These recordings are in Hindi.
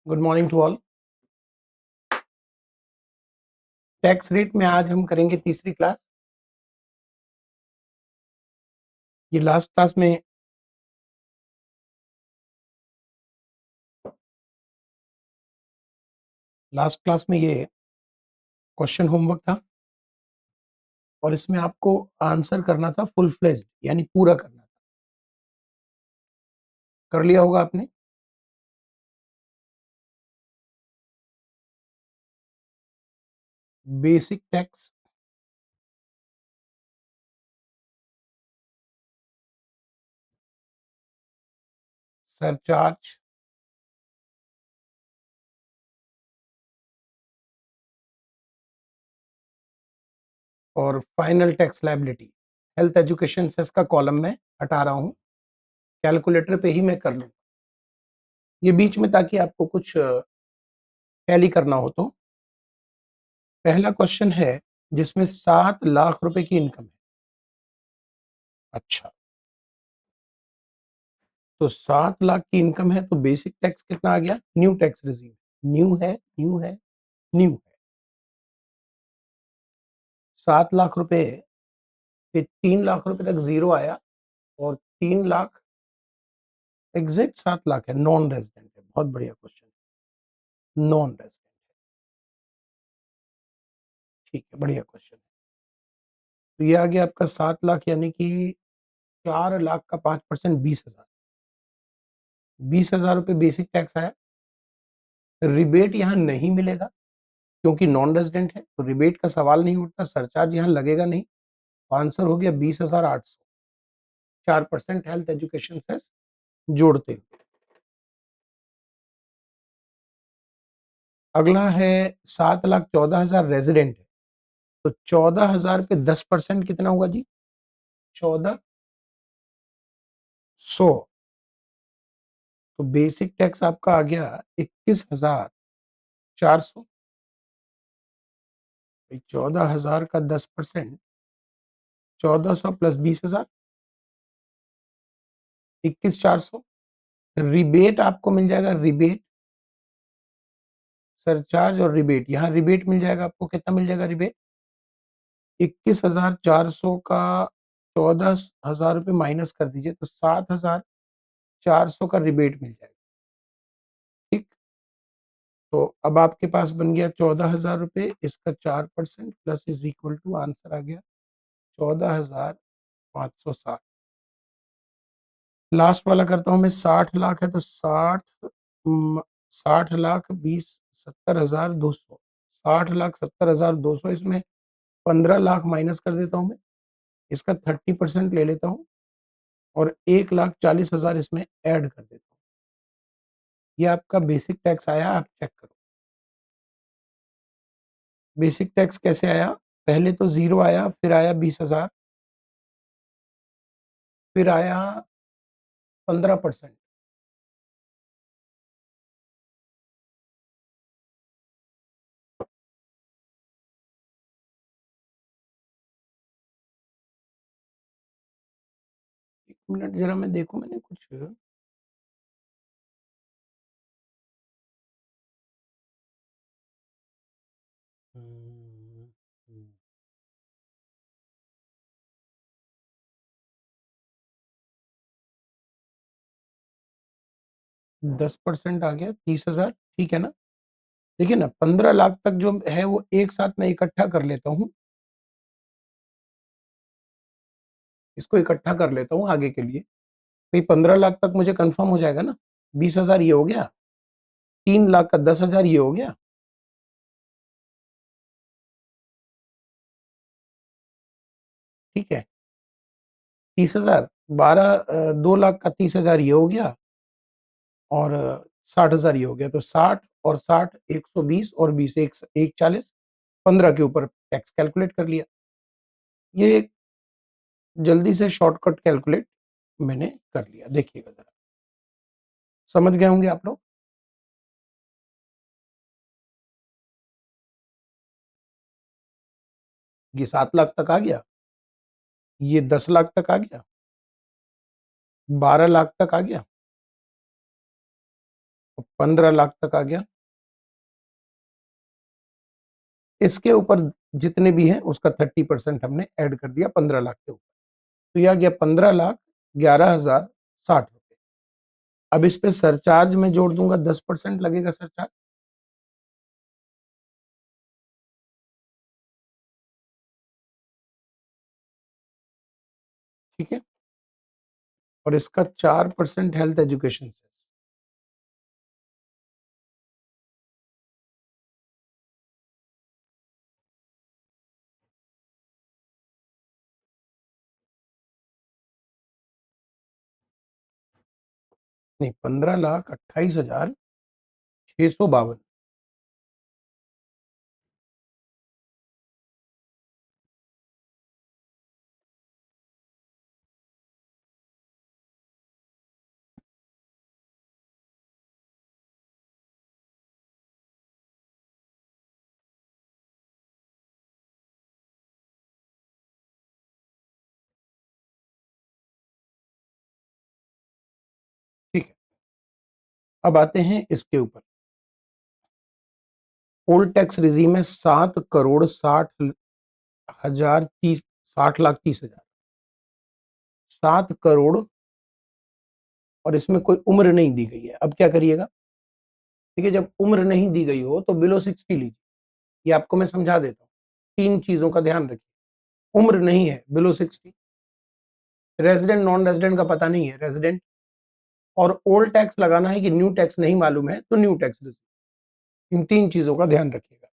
Good morning to all. Tax rate में आज हम करेंगे तीसरी क्लास। ये लास्ट क्लास में ये क्वेश्चन होमवर्क था और इसमें आपको आंसर करना था फुल फ्लेज्ड, यानी पूरा करना था। कर लिया होगा आपने। बेसिक टैक्स, सरचार्ज और final tax liability. Health education cess का कॉलम में हटा रहा हूं, कैलकुलेटर पे ही मैं कर लूँ ये बीच में, ताकि आपको कुछ टैली करना हो। तो पहला क्वेश्चन है जिसमें 7 लाख रुपए की इनकम है। अच्छा, तो 7 लाख की इनकम है तो बेसिक टैक्स कितना आ गया? New tax regime. न्यू है। 7 लाख रुपए पे 3 लाख रुपए तक जीरो आया और 3 लाख एग्जैक्ट 7 लाख है। नॉन रेजिडेंट है। बहुत बढ़िया क्वेश्चन। नॉन रेजिडेंट, ठीक है, बढ़िया क्वेश्चन। तो ये आ गया आपका 7 लाख, यानी कि 4 लाख का 5%, 20 हजार। 20 हजार रुपये बेसिक टैक्स आया। रिबेट यहाँ नहीं मिलेगा क्योंकि नॉन रेजिडेंट है, तो रिबेट का सवाल नहीं उठता। सरचार्ज यहाँ लगेगा नहीं। आंसर हो गया 20,800। 4% हेल्थ एजुकेशन सेस जोड़ते हुए। अगला है 7,14,000 रेजिडेंट है, तो 14,000 पे 10% कितना होगा जी? 1,400। तो बेसिक टैक्स आपका आ गया 21,400। 14,000 का 10%, 1,400 प्लस 20,000, 21,400। रिबेट आपको मिल जाएगा। रिबेट, सरचार्ज और रिबेट, यहाँ रिबेट मिल जाएगा आपको। कितना मिल जाएगा रिबेट? 21,400 का 14,000 रुपये माइनस कर दीजिए तो 7,400 का रिबेट मिल जाएगा। ठीक, तो अब आपके पास बन गया 14,000 रुपये। इसका 4% plus is equal to, answer आ गया 14,560। लास्ट वाला करता हूं मैं। 60 लाख है तो 60 लाख 20,70,200। 60,70,200, इसमें 15 लाख माइनस कर देता हूं मैं। इसका 30% ले लेता हूं और 1,40,000 इसमें ऐड कर देता हूं। ये आपका बेसिक टैक्स आया, आप चेक करो। बेसिक टैक्स कैसे आया? पहले तो जीरो आया, फिर आया 20,000, फिर आया 15%। 1 मिनट जरा मैं देखूं, मैंने कुछ 10% आ गया 30,000। ठीक है ना? देखिए ना, 15 लाख तक जो है वो एक साथ मैं इकट्ठा कर लेता हूँ। इसको इकट्ठा कर लेता हूँ आगे के लिए। भाई 15 लाख तक मुझे कंफर्म हो जाएगा ना। 20,000 ये हो गया, 3 लाख का 10,000 ये हो गया। ठीक है, 30,000, 2 लाख का 30,000 ये हो गया और 60,000 ये हो गया। तो 60 और 60, 120 और 20, एक 40, 15 के ऊपर टैक्स कैलकुलेट कर लिया। ये एक जल्दी से शॉर्टकट कैलकुलेट मैंने कर लिया। देखिएगा जरा, समझ गए होंगे आप लोग। ये 7 लाख तक आ गया, ये 10 लाख तक आ गया, 12 लाख तक आ गया, और 15 लाख तक आ गया। इसके ऊपर जितने भी हैं उसका 30% हमने ऐड कर दिया 15 लाख के ऊपर। तो ये आ गया 15,11,060 रुपए। अब इस पे सरचार्ज मैं जोड़ दूंगा, 10% लगेगा सरचार्ज। ठीक है, और इसका 4% हेल्थ एजुकेशन से। नहीं, 15,28,652। ठीक है, अब आते हैं इसके ऊपर। ओल्ड टैक्स रिजीम है 7,60,30,60,30,30,000। 7 करोड़, और इसमें कोई उम्र नहीं दी गई है। अब क्या करिएगा? ठीक है, जब उम्र नहीं दी गई हो तो बिलो 60 लीजिए। ये आपको मैं समझा देता हूँ। 3 चीजों का ध्यान रखिए। उम्र नहीं है, बिलो 60। रेजिडेंट नॉन रेजिडेंट का पता नहीं है, रेजिडेंट। और ओल्ड टैक्स लगाना है कि न्यू टैक्स नहीं मालूम है, तो न्यू टैक्स। इन 3 चीजों का ध्यान रखिएगा।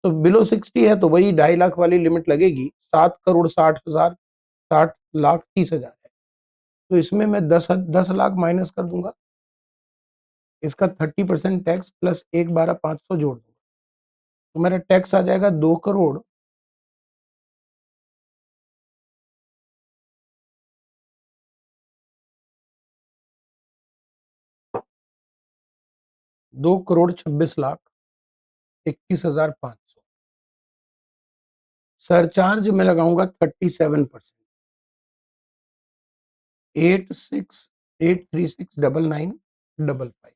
तो बिलो 60 है तो वही 2.5 लाख वाली लिमिट लगेगी। 7,60,60,000, 60,30,000 है। तो इसमें मैं 10 लाख माइनस कर दूंगा। इसका 30% टैक्स प्लस 1,12,500 जोड़ दूंगा, तो मेरा टैक्स आ जाएगा 2 करोड़ 2,26,21,500। सरचार्ज में लगाऊंगा 37%। 86,836,99,55।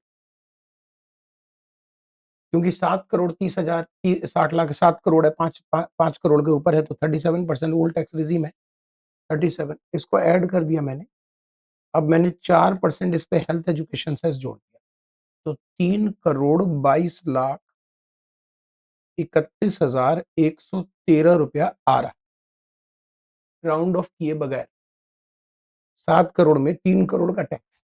क्योंकि 7,30,000 की 60 लाख, 7 करोड़ है, 5 करोड़ के ऊपर है, तो 37% ओल्ड टैक्स रिजीम है। 37 इसको ऐड कर दिया मैंने। अब मैंने 4% इस पे हेल्थ एजुकेशन सेस जोड़ दिया, तो 3,22,31,113 रुपया आ रहा। राउंड ऑफ किए बगैर 7 करोड़ में 3 करोड़ का टैक्स,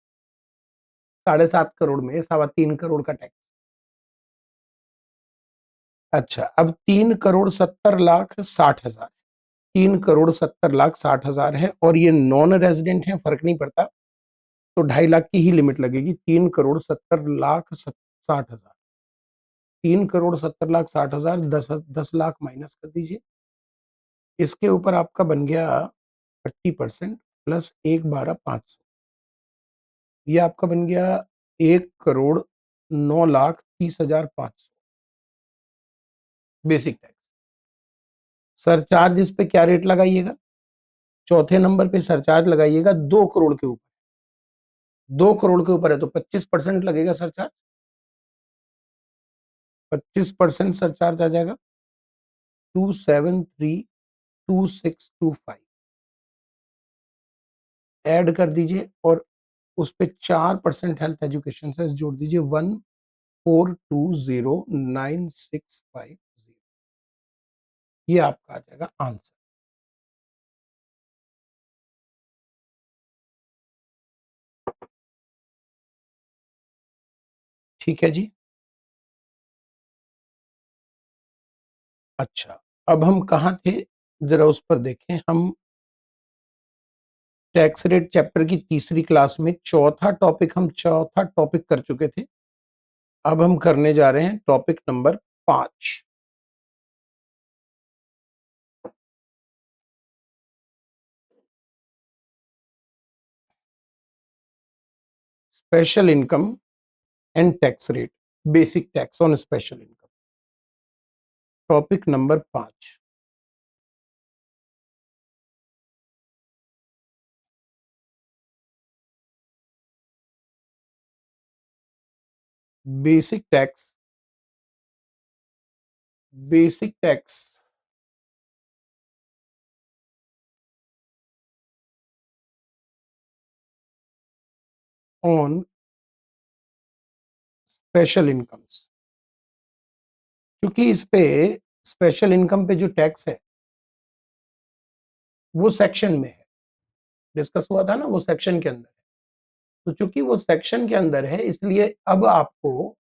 7.5 करोड़ में 3.25 करोड़ का टैक्स। अच्छा, अब 3,70,60,000, 3,70,60,000 है, और ये नॉन रेजिडेंट है, फर्क नहीं पड़ता। तो 2.5 लाख की ही लिमिट लगेगी। 3,70,60,000, 3,70,60,000, 10 लाख माइनस कर दीजिए। इसके ऊपर आपका बन गया 30% प्लस 1,12,500। ये आपका बन गया 1,09,30,500 बेसिक टैक्स। सरचार्ज इस पे क्या रेट लगाइएगा? चौथे नंबर पे सरचार्ज लगाइएगा 2 करोड़ के ऊपर। 2 करोड़ के ऊपर है तो 25% लगेगा सरचार्ज। 25% सरचार्ज आ जाएगा 2732625। ऐड कर दीजिए, और उस पे 4% हेल्थ एजुकेशन से जोड़ दीजिए, 1,420,965। ये आपका आ जाएगा आंसर। ठीक है जी। अच्छा, अब हम कहाँ थे, जरा उस पर देखें। हम टैक्स रेट चैप्टर की तीसरी क्लास में चौथा टॉपिक कर चुके थे। अब हम करने जा रहे हैं topic number 5। Special income and tax rate, basic tax on special income. Topic number 5। Basic tax basic tax on special incomes. क्योंकि इस पे स्पेशल इनकम पे जो टैक्स है वो सेक्शन में है, डिस्कस हुआ था ना, वो सेक्शन के अंदर है। तो चूंकि वो सेक्शन के अंदर है इसलिए अब आपको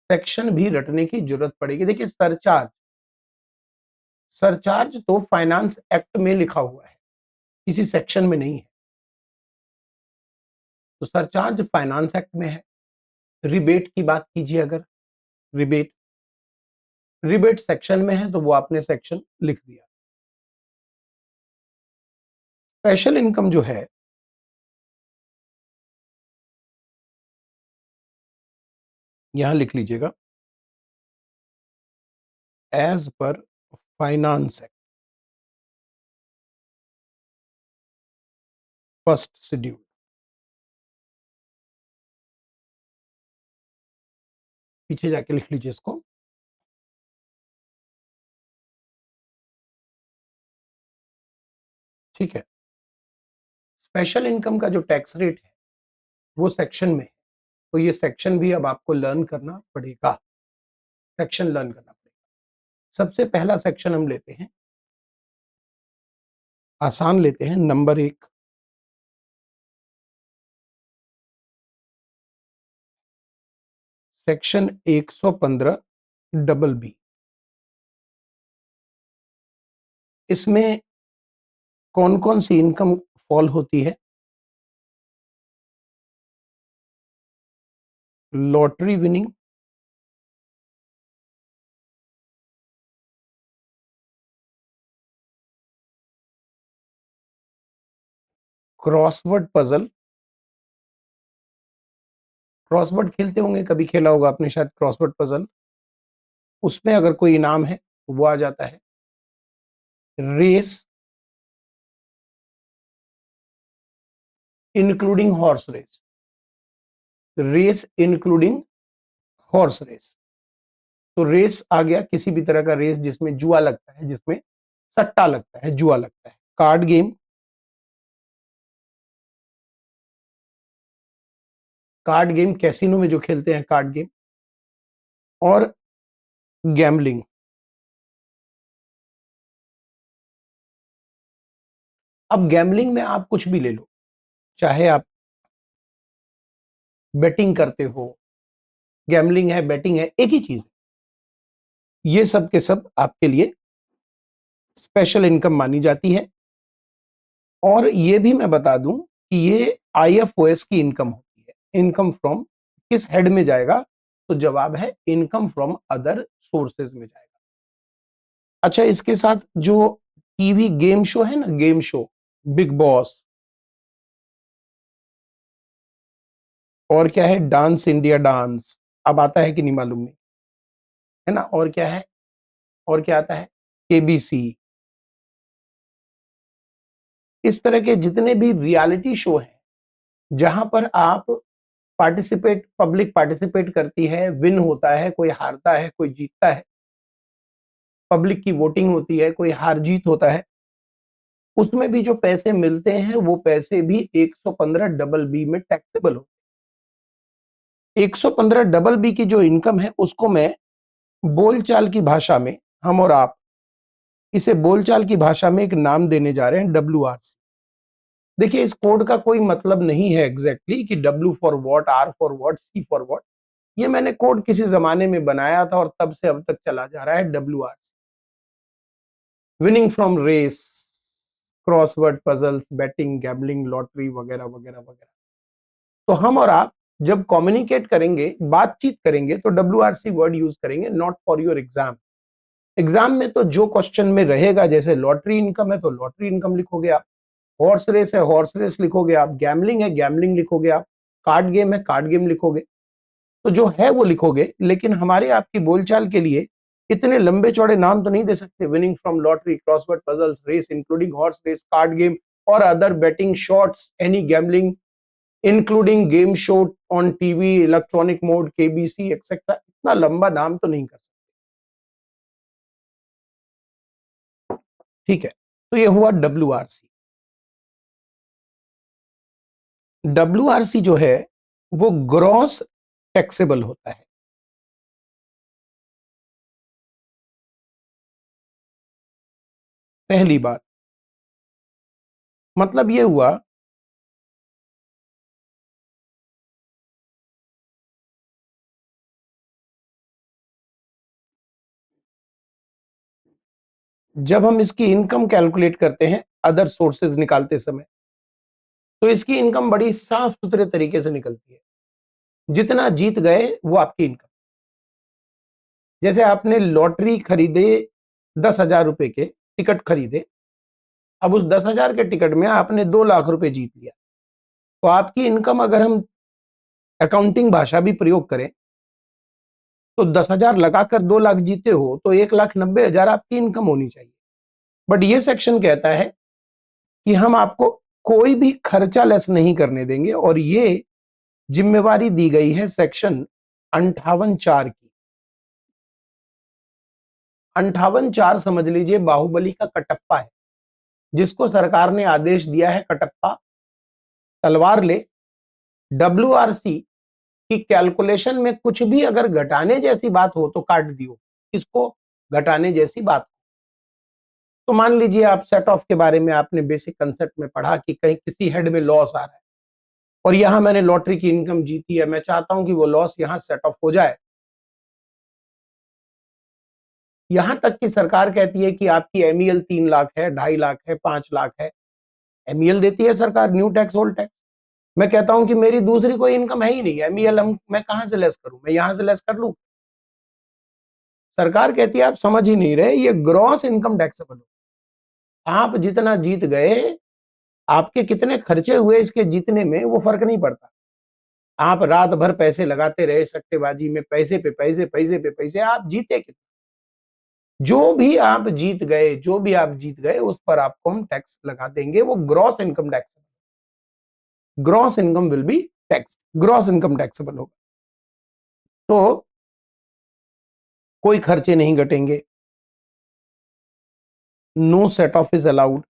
सेक्शन भी रटने की जरूरत पड़ेगी। देखिए सरचार्ज सरचार्ज तो फाइनेंस एक्ट में लिखा हुआ है, किसी सेक्शन में नहीं है। तो सरचार्ज फाइनेंस एक्ट में है। रिबेट की बात कीजिए, अगर रिबेट रिबेट सेक्शन में है तो वो आपने सेक्शन लिख दिया। स्पेशल इनकम जो है यहां लिख लीजिएगा, as per finance act first schedule. पीछे जाके लिख लीजिए इसको। ठीक है, स्पेशल इनकम का जो टैक्स रेट है वो सेक्शन में है। तो ये सेक्शन भी अब आपको लर्न करना पड़ेगा, सेक्शन लर्न करना पड़ेगा। सबसे पहला सेक्शन हम लेते हैं, आसान लेते हैं, नंबर 1, सेक्शन 115 डबल बी। इसमें कौन कौन सी इनकम फॉल होती है? Lottery winning, crossword puzzle. Crossword खेलते होंगे, कभी खेला होगा आपने शायद क्रॉसवर्ड पजल, उसमें अगर कोई इनाम है तो वो आ जाता है। Race including horse race, race including horse race. तो रेस आ गया किसी भी तरह का रेस जिसमें जुआ लगता है, जिसमें सट्टा लगता है, जुआ लगता है। Card game, card game casino में जो खेलते हैं कार्ड गेम, और गैमलिंग। अब गैमलिंग में आप कुछ भी ले लो, चाहे आप बेटिंग करते हो, गैमलिंग है, बेटिंग है, एक ही चीज है। ये सब के सब आपके लिए स्पेशल इनकम मानी जाती है। और ये भी मैं बता दूं कि ये आईएफओएस की इनकम होती है। इनकम फ्रॉम किस हेड में जाएगा? तो जवाब है इनकम फ्रॉम अदर सोर्सेज में जाएगा। अच्छा, इसके साथ जो टीवी गेम शो है ना, गेम शो, बिग बॉस, और क्या है, डांस इंडिया डांस, अब आता है कि नहीं मालूम नहीं, है ना, और क्या है, और क्या आता है, केबीसी। इस तरह के जितने भी रियलिटी शो हैं जहां पर आप पार्टिसिपेट, पब्लिक पार्टिसिपेट करती है, विन होता है, कोई हारता है, कोई जीतता है, पब्लिक की वोटिंग होती है, कोई हार जीत होता है, उसमें भी जो पैसे मिलते हैं वो पैसे भी 115 डबल बी में टैक्सेबल हो। 115 डबल बी की जो इनकम है उसको मैं बोलचाल की भाषा में, हम और आप इसे बोलचाल की भाषा में एक नाम देने जा रहे हैं, WRC। देखिए इस कोड का कोई मतलब नहीं है एग्जैक्टली कि W for what, R for what, C for what. ये मैंने कोड किसी जमाने में बनाया था और तब से अब तक चला जा रहा है, WRC। Winning from race, crossword puzzles, betting, gambling, lottery वगैरह वगैरह वगैरह। तो हम और आप जब कम्युनिकेट करेंगे, बातचीत करेंगे, तो WRC वर्ड यूज करेंगे, not for your exam. Exam में तो जो क्वेश्चन में रहेगा, जैसे लॉटरी इनकम है तो लॉटरी इनकम लिखोगे आप, हॉर्स रेस है हॉर्स रेस लिखोगे आप, गैम्बलिंग है गैम्बलिंग लिखोगे आप, कार्ड गेम है कार्ड गेम लिखोगे, तो जो है वो लिखोगे। लेकिन हमारे आपकी बोलचाल के लिए इतने लंबे चौड़े नाम तो नहीं दे सकते, winning from lottery, crossword puzzles, race including horse race, card game और other betting, shots, any gambling, including game show on TV, electronic mode, KBC etcetera. इतना लंबा नाम तो नहीं कर सकते। ठीक है, तो ये हुआ डब्ल्यूआरसी। डब्ल्यूआरसी जो है वो ग्रॉस टैक्सेबल होता है। पहली बात, मतलब ये हुआ जब हम इसकी इनकम कैलकुलेट करते हैं अदर सोर्सेज निकालते समय, तो इसकी इनकम बड़ी साफ सुथरे तरीके से निकलती है। जितना जीत गए वो आपकी इनकम। जैसे आपने लॉटरी खरीदे, 10,000 रुपए के टिकट खरीदे, अब उस 10,000 के टिकट में आपने 2 लाख रुपए जीत लिया, तो आपकी इनकम, अगर हम अकाउंटिंग भाषा भी प्रयोग करें, तो 10,000 लगाकर 2 लाख जीते हो तो 1,90,000 आपकी इनकम होनी चाहिए। बट ये सेक्शन कहता है कि हम आपको कोई भी खर्चा लेस नहीं करने देंगे, और ये जिम्मेवारी दी गई है सेक्शन 58(4) की। 58(4) समझ लीजिए बाहुबली का कटप्पा है, जिसको सरकार ने आदेश दिया है, कटप्पा तलवार ले, डब्ल्यूआरसी की कैलकुलेशन में कुछ भी अगर घटाने जैसी बात हो तो काट दियो। किसको घटाने जैसी बात? तो मान लीजिए आप सेट ऑफ के बारे में आपने बेसिक कंसेप्ट में पढ़ा कि कहीं किसी हेड में लॉस आ रहा है, और यहां मैंने लॉटरी की इनकम जीती है, मैं चाहता हूं कि वो लॉस यहां सेट ऑफ हो जाए। यहां तक कि सरकार कहती है कि आपकी एमईएल 3 लाख है, 2.5 लाख है, 5 लाख है। एमईएल देती है सरकार, न्यू टैक्स ओल्ड टैक्स। मैं कहता हूं कि मेरी दूसरी कोई इनकम है ही नहीं, एमईएल हम मैं कहां से लेस करूं, मैं यहां से लेस कर लूं। सरकार कहती है आप समझ ही नहीं रहे, ये ग्रॉस इनकम टैक्सेबल हो। आप जितना जीत गए, आपके कितने खर्चे हुए इसके जीतने में वो फर्क नहीं पड़ता। आप रात भर पैसे लगाते रहे सट्टेबाजी में, पैसे पे पैसे, पैसे पे पैसे, आप जीते कितने? जो भी आप जीत गए, जो भी आप जीत गए उस पर आपको हम टैक्स लगा देंगे, वो gross income tax. Gross income will be tax, gross income taxable होगा। तो कोई खर्चे नहीं घटेंगे, no set off is allowed,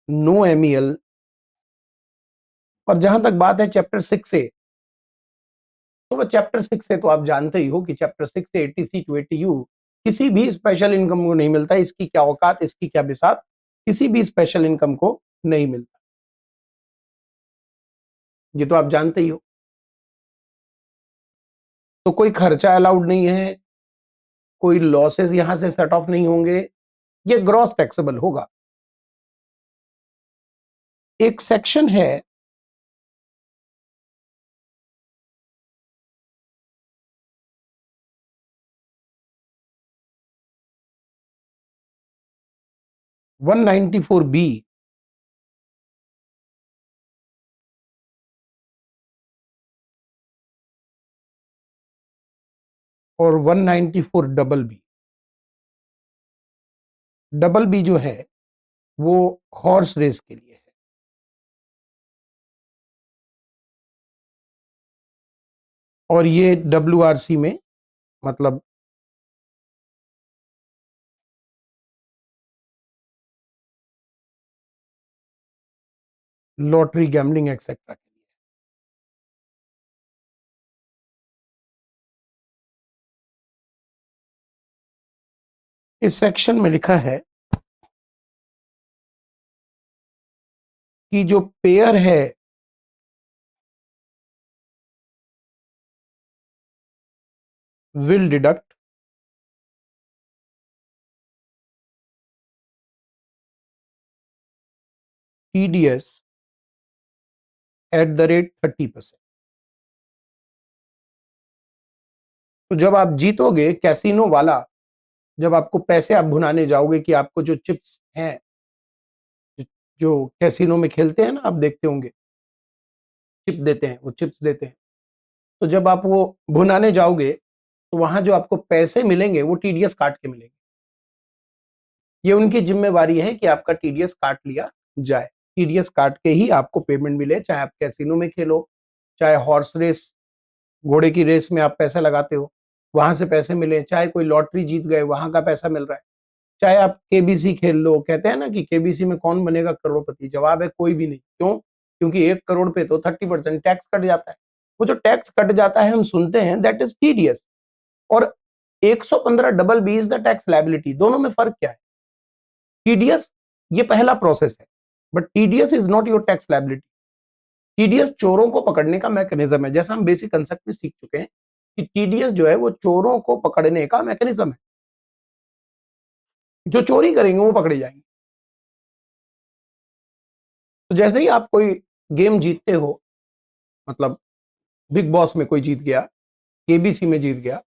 no MEL. और जहां तक बात है चैप्टर 6 से, तो वो चैप्टर 6 से तो आप जानते ही हो कि चैप्टर 6 से 80C टू 80U किसी भी स्पेशल इनकम को नहीं मिलता। इसकी क्या औकात, इसकी क्या बिसात, किसी भी स्पेशल इनकम को नहीं मिलता। ये तो आप जानते ही हो। तो कोई खर्चा अलाउड नहीं है, कोई लॉसेस यहां से सेट ऑफ नहीं होंगे, ये ग्रॉस टैक्सेबल होगा। एक सेक्शन है 194B और 194 डबल बी जो है वो हॉर्स रेस के लिए है। और ये डब्ल्यूआरसी में, मतलब लॉटरी, गैम्बलिंग एक्सेट्रा के लिए। इस सेक्शन में लिखा है कि जो पेयर है will deduct TDS at the rate 30%। तो जब आप जीतोगे कैसीनो वाला, जब आपको पैसे आप भुनाने जाओगे कि आपको जो चिप्स हैं, जो कैसीनो में खेलते हैं ना, आप देखते होंगे चिप देते हैं, वो चिप्स देते हैं। तो जब आप वो भुनाने जाओगे तो वहां जो आपको पैसे मिलेंगे वो टीडीएस काट के मिलेंगे। ये उनकी जिम्मेवारी है कि आपका टीडीएस काट लिया जाए। टीडीएस काट के ही आपको पेमेंट मिले, चाहे आप कैसीनो में खेलो, चाहे हॉर्स रेस, घोड़े की रेस में आप पैसा लगाते हो, वहां से पैसे मिले, चाहे कोई लॉटरी जीत गए, वहां का पैसा मिल रहा है, चाहे आप केबीसी खेल लो। कहते हैं ना कि केबीसी में कौन बनेगा करोड़पति, जवाब है कोई भी नहीं। क्यों? क्योंकि 1 करोड़ पे तो 30% टैक्स कट जाता है। वो जो टैक्स कट जाता है हम सुनते हैं, दैट इज टीडीएस। और 115 double B is the tax liability. दोनों में फर्क क्या है? टीडीएस ये पहला प्रोसेस है, but TDS is not your tax liability. TDS चोरों को पकड़ने का मैकेनिज्म है। जैसा हम बेसिक कंसेप्ट में सीख चुके हैं कि टीडीएस जो है वो चोरों को पकड़ने का मैकेनिज्म है। जो चोरी करेंगे वो पकड़े जाएंगे। तो जैसे ही आप कोई गेम जीतते हो, मतलब बिग बॉस में कोई जीत गया, केबीसी में जीत गया,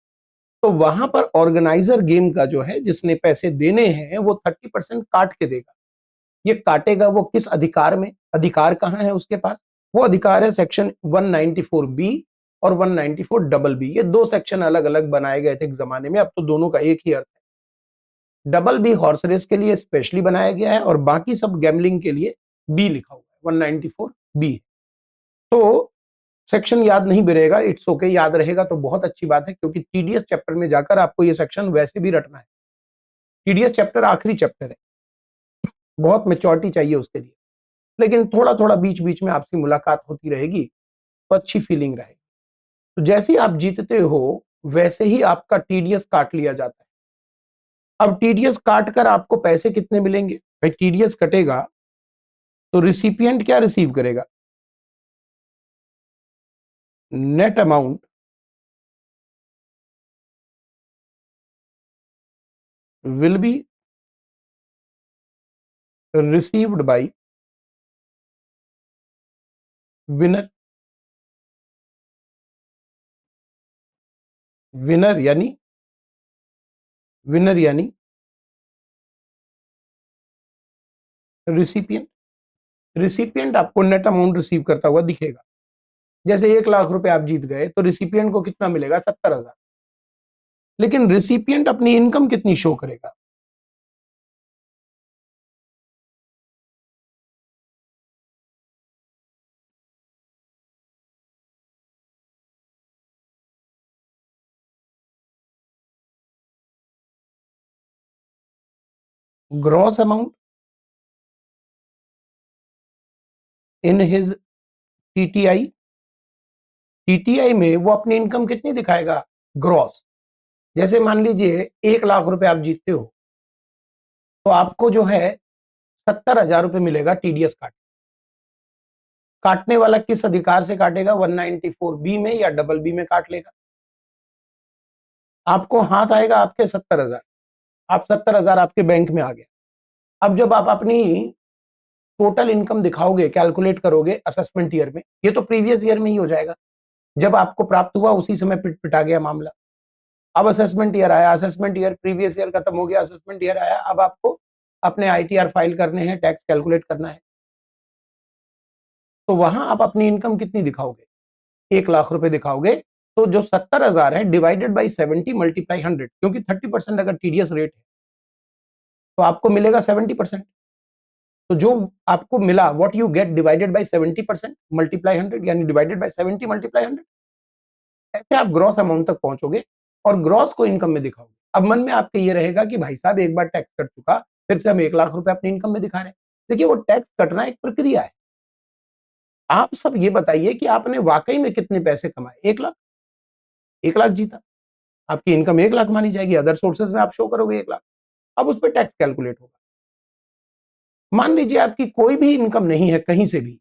तो वहां पर ऑर्गेनाइजर गेम का जो है, जिसने पैसे देने हैं, वो 30% काट के देगा। ये काटेगा वो किस अधिकार में? अधिकार कहां है उसके पास? वो अधिकार है सेक्शन 194 बी और 194 डबल बी। ये दो सेक्शन अलग अलग बनाए गए थे एक जमाने में, अब तो दोनों का एक ही अर्थ है। डबल बी हॉर्स रेस के लिए स्पेशली बनाया गया है और बाकी सब गैमलिंग के लिए बी लिखा हुआ है, 194 बी। तो सेक्शन याद नहीं भी रहेगा, इट्स ओके, याद रहेगा तो बहुत अच्छी बात है, क्योंकि टीडीएस चैप्टर में जाकर आपको ये सेक्शन वैसे भी रटना है। टीडीएस चैप्टर आखिरी चैप्टर है, बहुत मेच्योरिटी चाहिए उसके लिए, लेकिन थोड़ा थोड़ा बीच बीच में आपसी मुलाकात होती रहेगी तो अच्छी फीलिंग रहेगी। तो जैसे ही आप जीतते हो वैसे ही आपका टीडीएस काट लिया जाता है। अब टीडीएस काट कर आपको पैसे कितने मिलेंगे? भाई टीडीएस कटेगा तो रिसिपिएंट क्या रिसीव करेगा? Net amount will be received by winner। Winner यानी रिसिपिएंट। रिसिपिएंट आपको नेट अमाउंट रिसीव करता हुआ दिखेगा। जैसे 1 लाख रुपए आप जीत गए तो रिसिपिएंट को कितना मिलेगा? 70,000। लेकिन रिसिपिएंट अपनी इनकम कितनी शो करेगा? Gross amount in his TTI. TTI में वो अपनी इनकम कितनी दिखाएगा? ग्रॉस। जैसे मान लीजिए 1 लाख रुपए आप जीतते हो तो आपको जो है 70,000 रुपए मिलेगा टीडीएस काट। काटने वाला किस अधिकार से काटेगा? 194 बी में या डबल बी में काट लेगा। आपको हाथ आएगा आपके 70,000, आप 70,000 आपके बैंक में आ गया। अब जब आप अपनी टोटल इनकम दिखाओगे, कैलकुलेट करोगे असेसमेंट ईयर में, ये तो प्रीवियस ईयर में ही हो जाएगा, जब आपको प्राप्त हुआ उसी समय पिटा गया मामला। अब असेसमेंट ईयर आया, असेसमेंट ईयर प्रीवियस ईयर खत्म हो गया, असेसमेंट ईयर आया, अब आपको अपने आईटीआर फाइल करने हैं, टैक्स कैलकुलेट करना है। तो वहां आप अपनी इनकम कितनी दिखाओगे? 1 लाख रुपए दिखाओगे, तो जो 70,000 है डिवाइडेड बाई 70 मल्टीप्लाई 100, क्योंकि 30% अगर टीडीएस रेट है तो आपको मिलेगा 70%। तो जो आपको मिला, what you get divided by 70% multiply 100, यानी डिवाइडेड बाय 70 मल्टीप्लाई 100। ऐसे आप ग्रॉस अमाउंट तक पहुंचोगे और ग्रॉस को इनकम में दिखाओगे। अब मन में आपके ये रहेगा कि भाई साहब एक बार टैक्स कट चुका, फिर से हम 1 लाख रुपए अपनी इनकम में दिखा रहे हैं। देखिए वो टैक्स कटना एक प्रक्रिया है। आप सब ये बताइए कि आपने वाकई में कितने पैसे कमाए? 1 लाख। 1 लाख जीता, आपकी इनकम 1 लाख मानी जाएगी, अदर सोर्सेज में आप शो करोगे 1 लाख। अब उस पर टैक्स कैलकुलेट होगा। मान लीजिए आपकी कोई भी इनकम नहीं है कहीं से भी,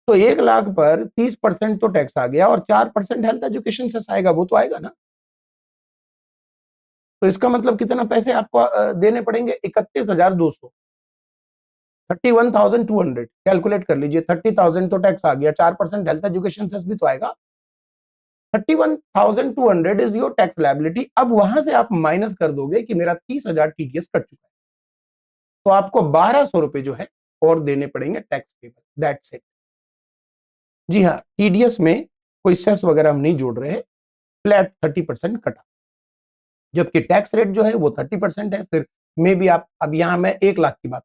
तो 1 लाख पर 30% तो टैक्स आ गया और 4% हेल्थ एजुकेशन सेस आएगा, वो तो आएगा ना। तो इसका मतलब कितना पैसे आपको देने पड़ेंगे? 31,200, 31,200 कैलकुलेट कर लीजिए। 30,000 तो टैक्स आ गया, 4% हेल्थ एजुकेशन सेस भी तो आएगा। 31,200 इज योर टैक्स लायबिलिटी। अब वहां से आप माइनस कर दोगे कि मेरा 30,000 टीडीएस कट चुका है, तो आपको 1,200 रुपए जो है और देने पड़ेंगे टैक्स पेबल। That's it. जी हाँ, टीडीएस में कोई सेस वगैरह हम नहीं जोड़ रहे हैं, फ्लैट 30% कटा। जबकि टैक्स रेट जो है वो 30% है, फिर मे बी आप, अब यहाँ मैं 1 लाख की बात,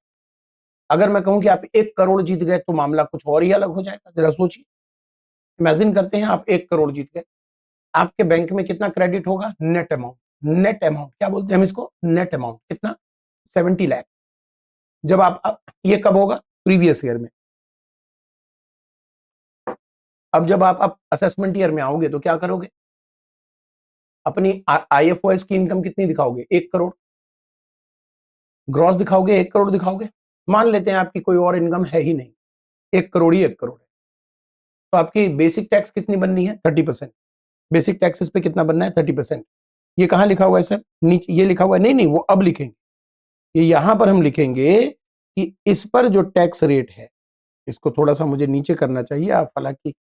अगर मैं कहूं कि आप 1 करोड़ जीत गए तो मामला कुछ और ही अलग हो जाएगा। जरा सोचिए, इमेजिन करते हैं आप 1 करोड़ जीत गए, आपके बैंक में कितना क्रेडिट होगा? नेट अमाउंट, नेट अमाउंट क्या बोलते हैं हम इसको? नेट अमाउंट कितना? 70 लाख। जब आप ये कब होगा? प्रीवियस ईयर में। अब जब आप असेसमेंट ईयर में आओगे तो क्या करोगे? अपनी आईएफओएस की इनकम कितनी दिखाओगे? 1 करोड़। ग्रॉस दिखाओगे? 1 करोड़ दिखाओगे। मान लेते हैं आपकी कोई और इनकम है ही नहीं, 1 करोड़ ही 1 करोड़ है, तो आपकी बेसिक टैक्स कितनी बननी है? 30%। बेसिक टैक्सेस पे कितना बनना है? 30%। ये कहां लिखा हुआ है सर? नीचे ये लिखा हुआ है? नहीं नहीं, वो अब लिखेंगे, ये यहां पर हम लिखेंगे कि इस पर जो टैक्स रेट है, इसको थोड़ा सा मुझे नीचे करना चाहिए, आप हालांकि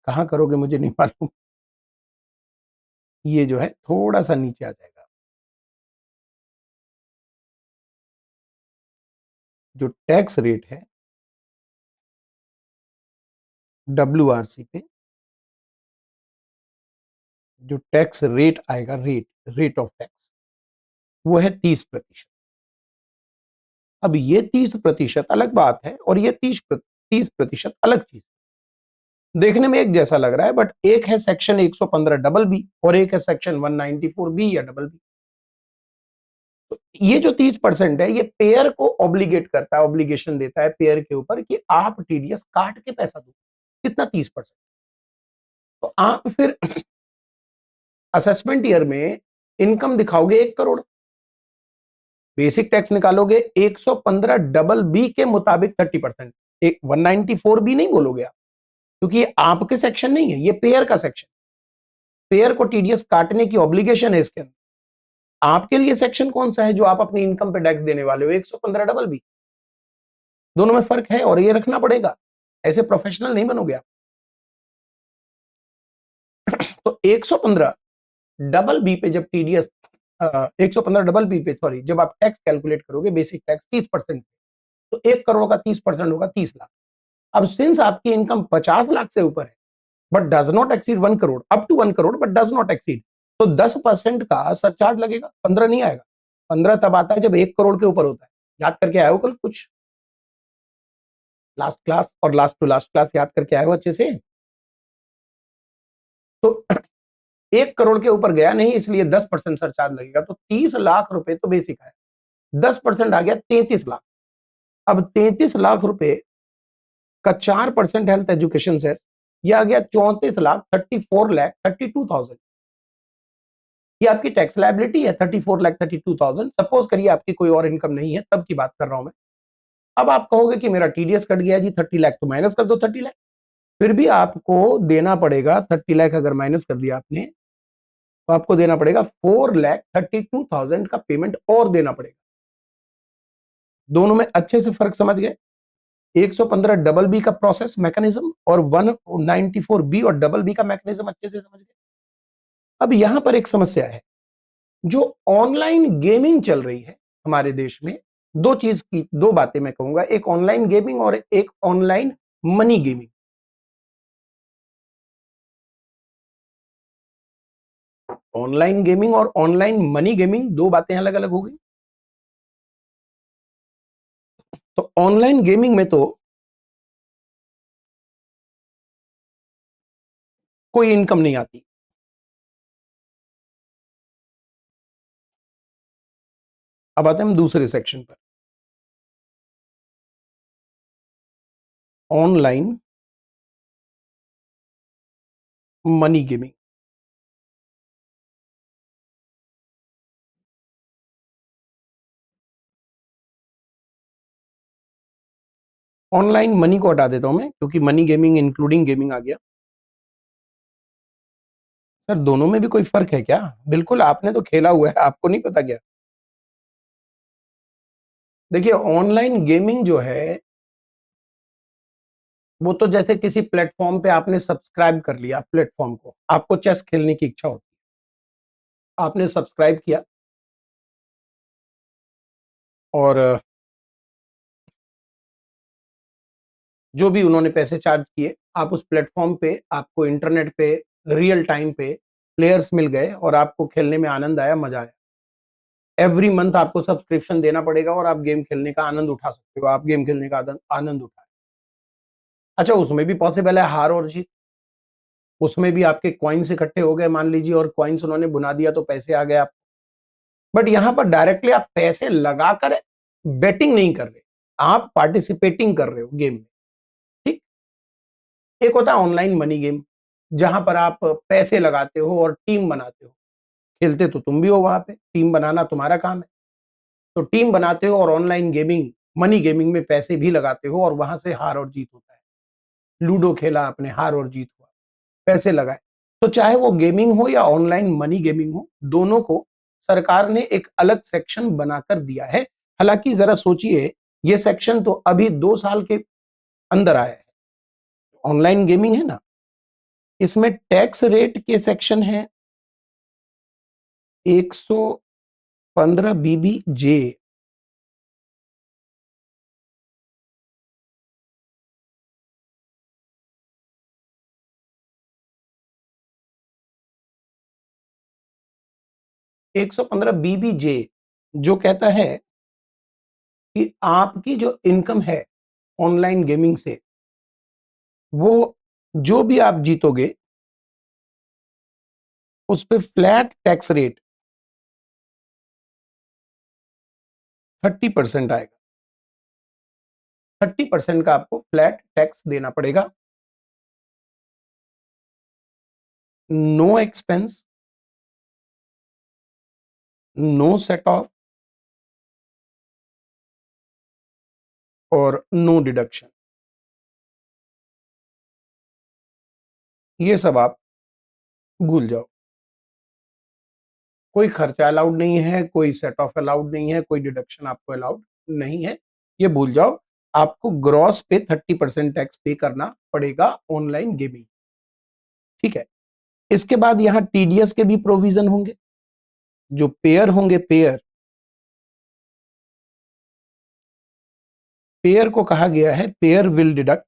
कहां करोगे मुझे नहीं मालूम, ये जो है थोड़ा सा नीचे आ जाएगा। जो टैक्स रेट है WRC पे, जो टैक्स रेट आएगा, रेट ऑफ टैक्स, वो है 30%। अब ये 30% अलग बात है और ये 30% अलग चीज। देखने में एक जैसा लग रहा है, बट एक है सेक्शन 115 डबल बी और एक है सेक्शन 194 बी या डबल बी। तो ये जो 30% है, ये पेयर को ऑब्लिगेट करता है, ऑब्लिगेशन देता है पेयर के ऊपर कि आप टीडीएस काट के पैसा दो। कितना? 30%। तो आप फिर असेसमेंट ईयर में इनकम दिखाओगे 1 करोड़, बेसिक टैक्स निकालोगे 115 डबल बी के मुताबिक 30%। एक 194 बी नहीं बोलोगे आप, क्योंकि ये आपके सेक्शन नहीं है, ये पेयर का सेक्शन। पेयर को टीडीएस काटने की ऑब्लिगेशन है इसके अंदर। आपके लिए सेक्शन कौन सा है जो आप अपनी इनकम पे टैक्स देने वाले हो? 115 डबल बी। दोनों में फर्क है और ये रखना पड़ेगा, ऐसे प्रोफेशनल नहीं बनोगे आप। तो 115 डबल बी पे जब टीडीएस 115 डबल बी पे, सॉरी, जब आप टैक्स कैलकुलेट करोगे, बेसिक टैक्स 30%, तो 1 करोड़ का 30% होगा 30 लाख। अब सिंस आपकी इनकम 50 लाख से ऊपर है, but does not exceed 1 crore, up to 1 crore but does not exceed, तो 10% का सरचार्ज लगेगा, 15 नहीं आएगा। 15 तब आता है जब 1 करोड़ के ऊपर होता है। याद करके आए हो कल कुछ? लास्ट क्लास और लास्ट टू लास्ट क्लास याद करके आए हो अच्छे से? तो 1 करोड़ के ऊपर गया नहीं, इसलिए 10% सरचार्ज लगेगा, तो 30 लाख रुपए तो बेसिक है। 10% आ गया 33 लाख। अब 33 लाख रुपए का 4% हेल्थ एजुकेशन सेस, ये आ गया 34 लाख, 34 लाख 32,000। ये आपकी टैक्स लायबिलिटी है, 34 लाख 32,000। सपोज करिए आपकी कोई और इनकम नहीं है, तब की बात कर रहा हूं मैं। अब आप कहोगे कि मेरा टीडीएस कट गया जी 30 लाख, तो माइनस कर दो 30 लाख। फिर भी आपको देना पड़ेगा 30 लाख, अगर माइनस कर दिया आपने तो आपको देना पड़ेगा 4,32,000 का पेमेंट और देना पड़ेगा। दोनों में अच्छे से फर्क समझ गए? 115 डबल बी का प्रोसेस मैकेनिज्म और 194 बी और डबल बी का मैकेनिज्म अच्छे से समझ गए? अब यहां पर एक समस्या है, जो ऑनलाइन गेमिंग चल रही है हमारे देश में, दो चीज की, दो बातें मैं कहूंगा, एक ऑनलाइन गेमिंग और एक online money gaming. Online gaming और ऑनलाइन मनी गेमिंग, दो बातें अलग अलग हो गई। तो ऑनलाइन गेमिंग में तो कोई इनकम नहीं आती। अब आते हैं हम दूसरे सेक्शन पर, online money gaming. Online money को हटा देता हूं मैं, क्योंकि मनी गेमिंग इंक्लूडिंग गेमिंग आ गया। सर दोनों में भी कोई फर्क है क्या? बिल्कुल, आपने तो खेला हुआ है, आपको नहीं पता क्या? देखिए, ऑनलाइन गेमिंग जो है, वो तो जैसे किसी प्लेटफॉर्म पे आपने सब्सक्राइब कर लिया प्लेटफॉर्म को, आपको चेस खेलने की इच्छा होती है, आपने सब्सक्राइब किया और जो भी उन्होंने पैसे चार्ज किए, आप उस प्लेटफॉर्म पे, आपको इंटरनेट पे रियल टाइम पे प्लेयर्स मिल गए और आपको खेलने में आनंद आया, मजा आया। एवरी मंथ आपको सब्सक्रिप्शन देना पड़ेगा और आप गेम खेलने का आनंद उठा सकते हो, आप गेम खेलने का आनंद उठाएं। अच्छा, उसमें भी पॉसिबल है हार और जीत। उसमें भी आपके कॉइन्स इकट्ठे हो गए मान लीजिए, और कॉइन्स उन्होंने बुना दिया तो पैसे आ गए आप। बट यहां पर डायरेक्टली आप पैसे लगाकर बेटिंग नहीं कर रहे, आप पार्टिसिपेटिंग कर रहे हो गेम में। ठीक। एक होता है ऑनलाइन मनी गेम, जहां पर आप पैसे लगाते हो और टीम बनाते हो। खेलते तो तुम भी हो, वहां पे टीम बनाना तुम्हारा काम है। तो टीम बनाते हो और ऑनलाइन गेमिंग, मनी गेमिंग में पैसे भी लगाते हो और वहां से हार और जीत होता है। लूडो खेला आपने, हार और जीत हुआ, पैसे लगाए। तो चाहे वो गेमिंग हो या ऑनलाइन मनी गेमिंग हो, दोनों को सरकार ने एक अलग सेक्शन बनाकर दिया है। हालांकि जरा सोचिए, ये सेक्शन तो अभी 2 साल के अंदर आया है। ऑनलाइन गेमिंग है ना, इसमें टैक्स रेट के सेक्शन है 115 बीबी जे। 115 बीबीजे जो कहता है कि आपकी जो इनकम है ऑनलाइन गेमिंग से, वो जो भी आप जीतोगे उस पे फ्लैट टैक्स रेट 30% आएगा। 30% का आपको फ्लैट टैक्स देना पड़ेगा। No expense, no set off और नो डिडक्शन, ये सब आप भूल जाओ। कोई खर्चा अलाउड नहीं है, कोई सेट ऑफ अलाउड नहीं है, कोई डिडक्शन आपको अलाउड नहीं है, ये भूल जाओ। आपको ग्रॉस पे 30% टैक्स पे करना पड़ेगा ऑनलाइन गेमिंग। ठीक है। इसके बाद यहां टीडीएस के भी प्रोविजन होंगे। जो पेयर होंगे, पेयर पेयर को कहा गया है pair will deduct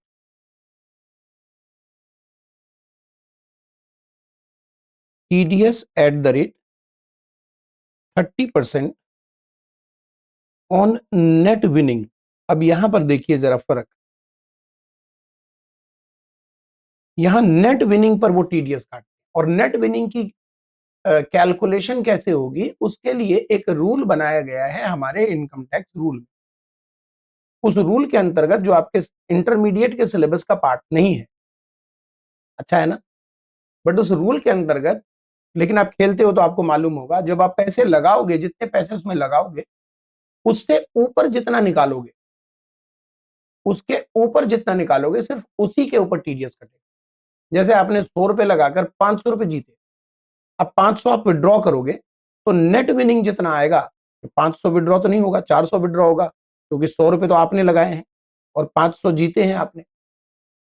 TDS at the rate 30% on net winning. अब यहां पर देखिए जरा फर्क, यहां नेट विनिंग पर वो टीडीएस काटते हैं। और नेट विनिंग की कैलकुलेशन कैसे होगी, उसके लिए एक रूल बनाया गया है हमारे इनकम टैक्स रूल। उस रूल के अंतर्गत, जो आपके इंटरमीडिएट के सिलेबस का पार्ट नहीं है, अच्छा है ना, बट उस रूल के अंतर्गत, लेकिन आप खेलते हो तो आपको मालूम होगा, जब आप पैसे लगाओगे, जितने पैसे उसमें लगाओगे, उससे ऊपर जितना निकालोगे, उसके ऊपर जितना निकालोगे, सिर्फ उसी के ऊपर टीडीएस कटेगा। जैसे आपने 100 रुपए लगाकर 500 रुपए जीते, अब 500 आप विड्रॉ करोगे, तो नेट विनिंग जितना आएगा, 500 विड्रॉ तो नहीं होगा, 400 विड्रॉ होगा, क्योंकि 100 रुपए तो आपने लगाए हैं और 500 जीते हैं आपने,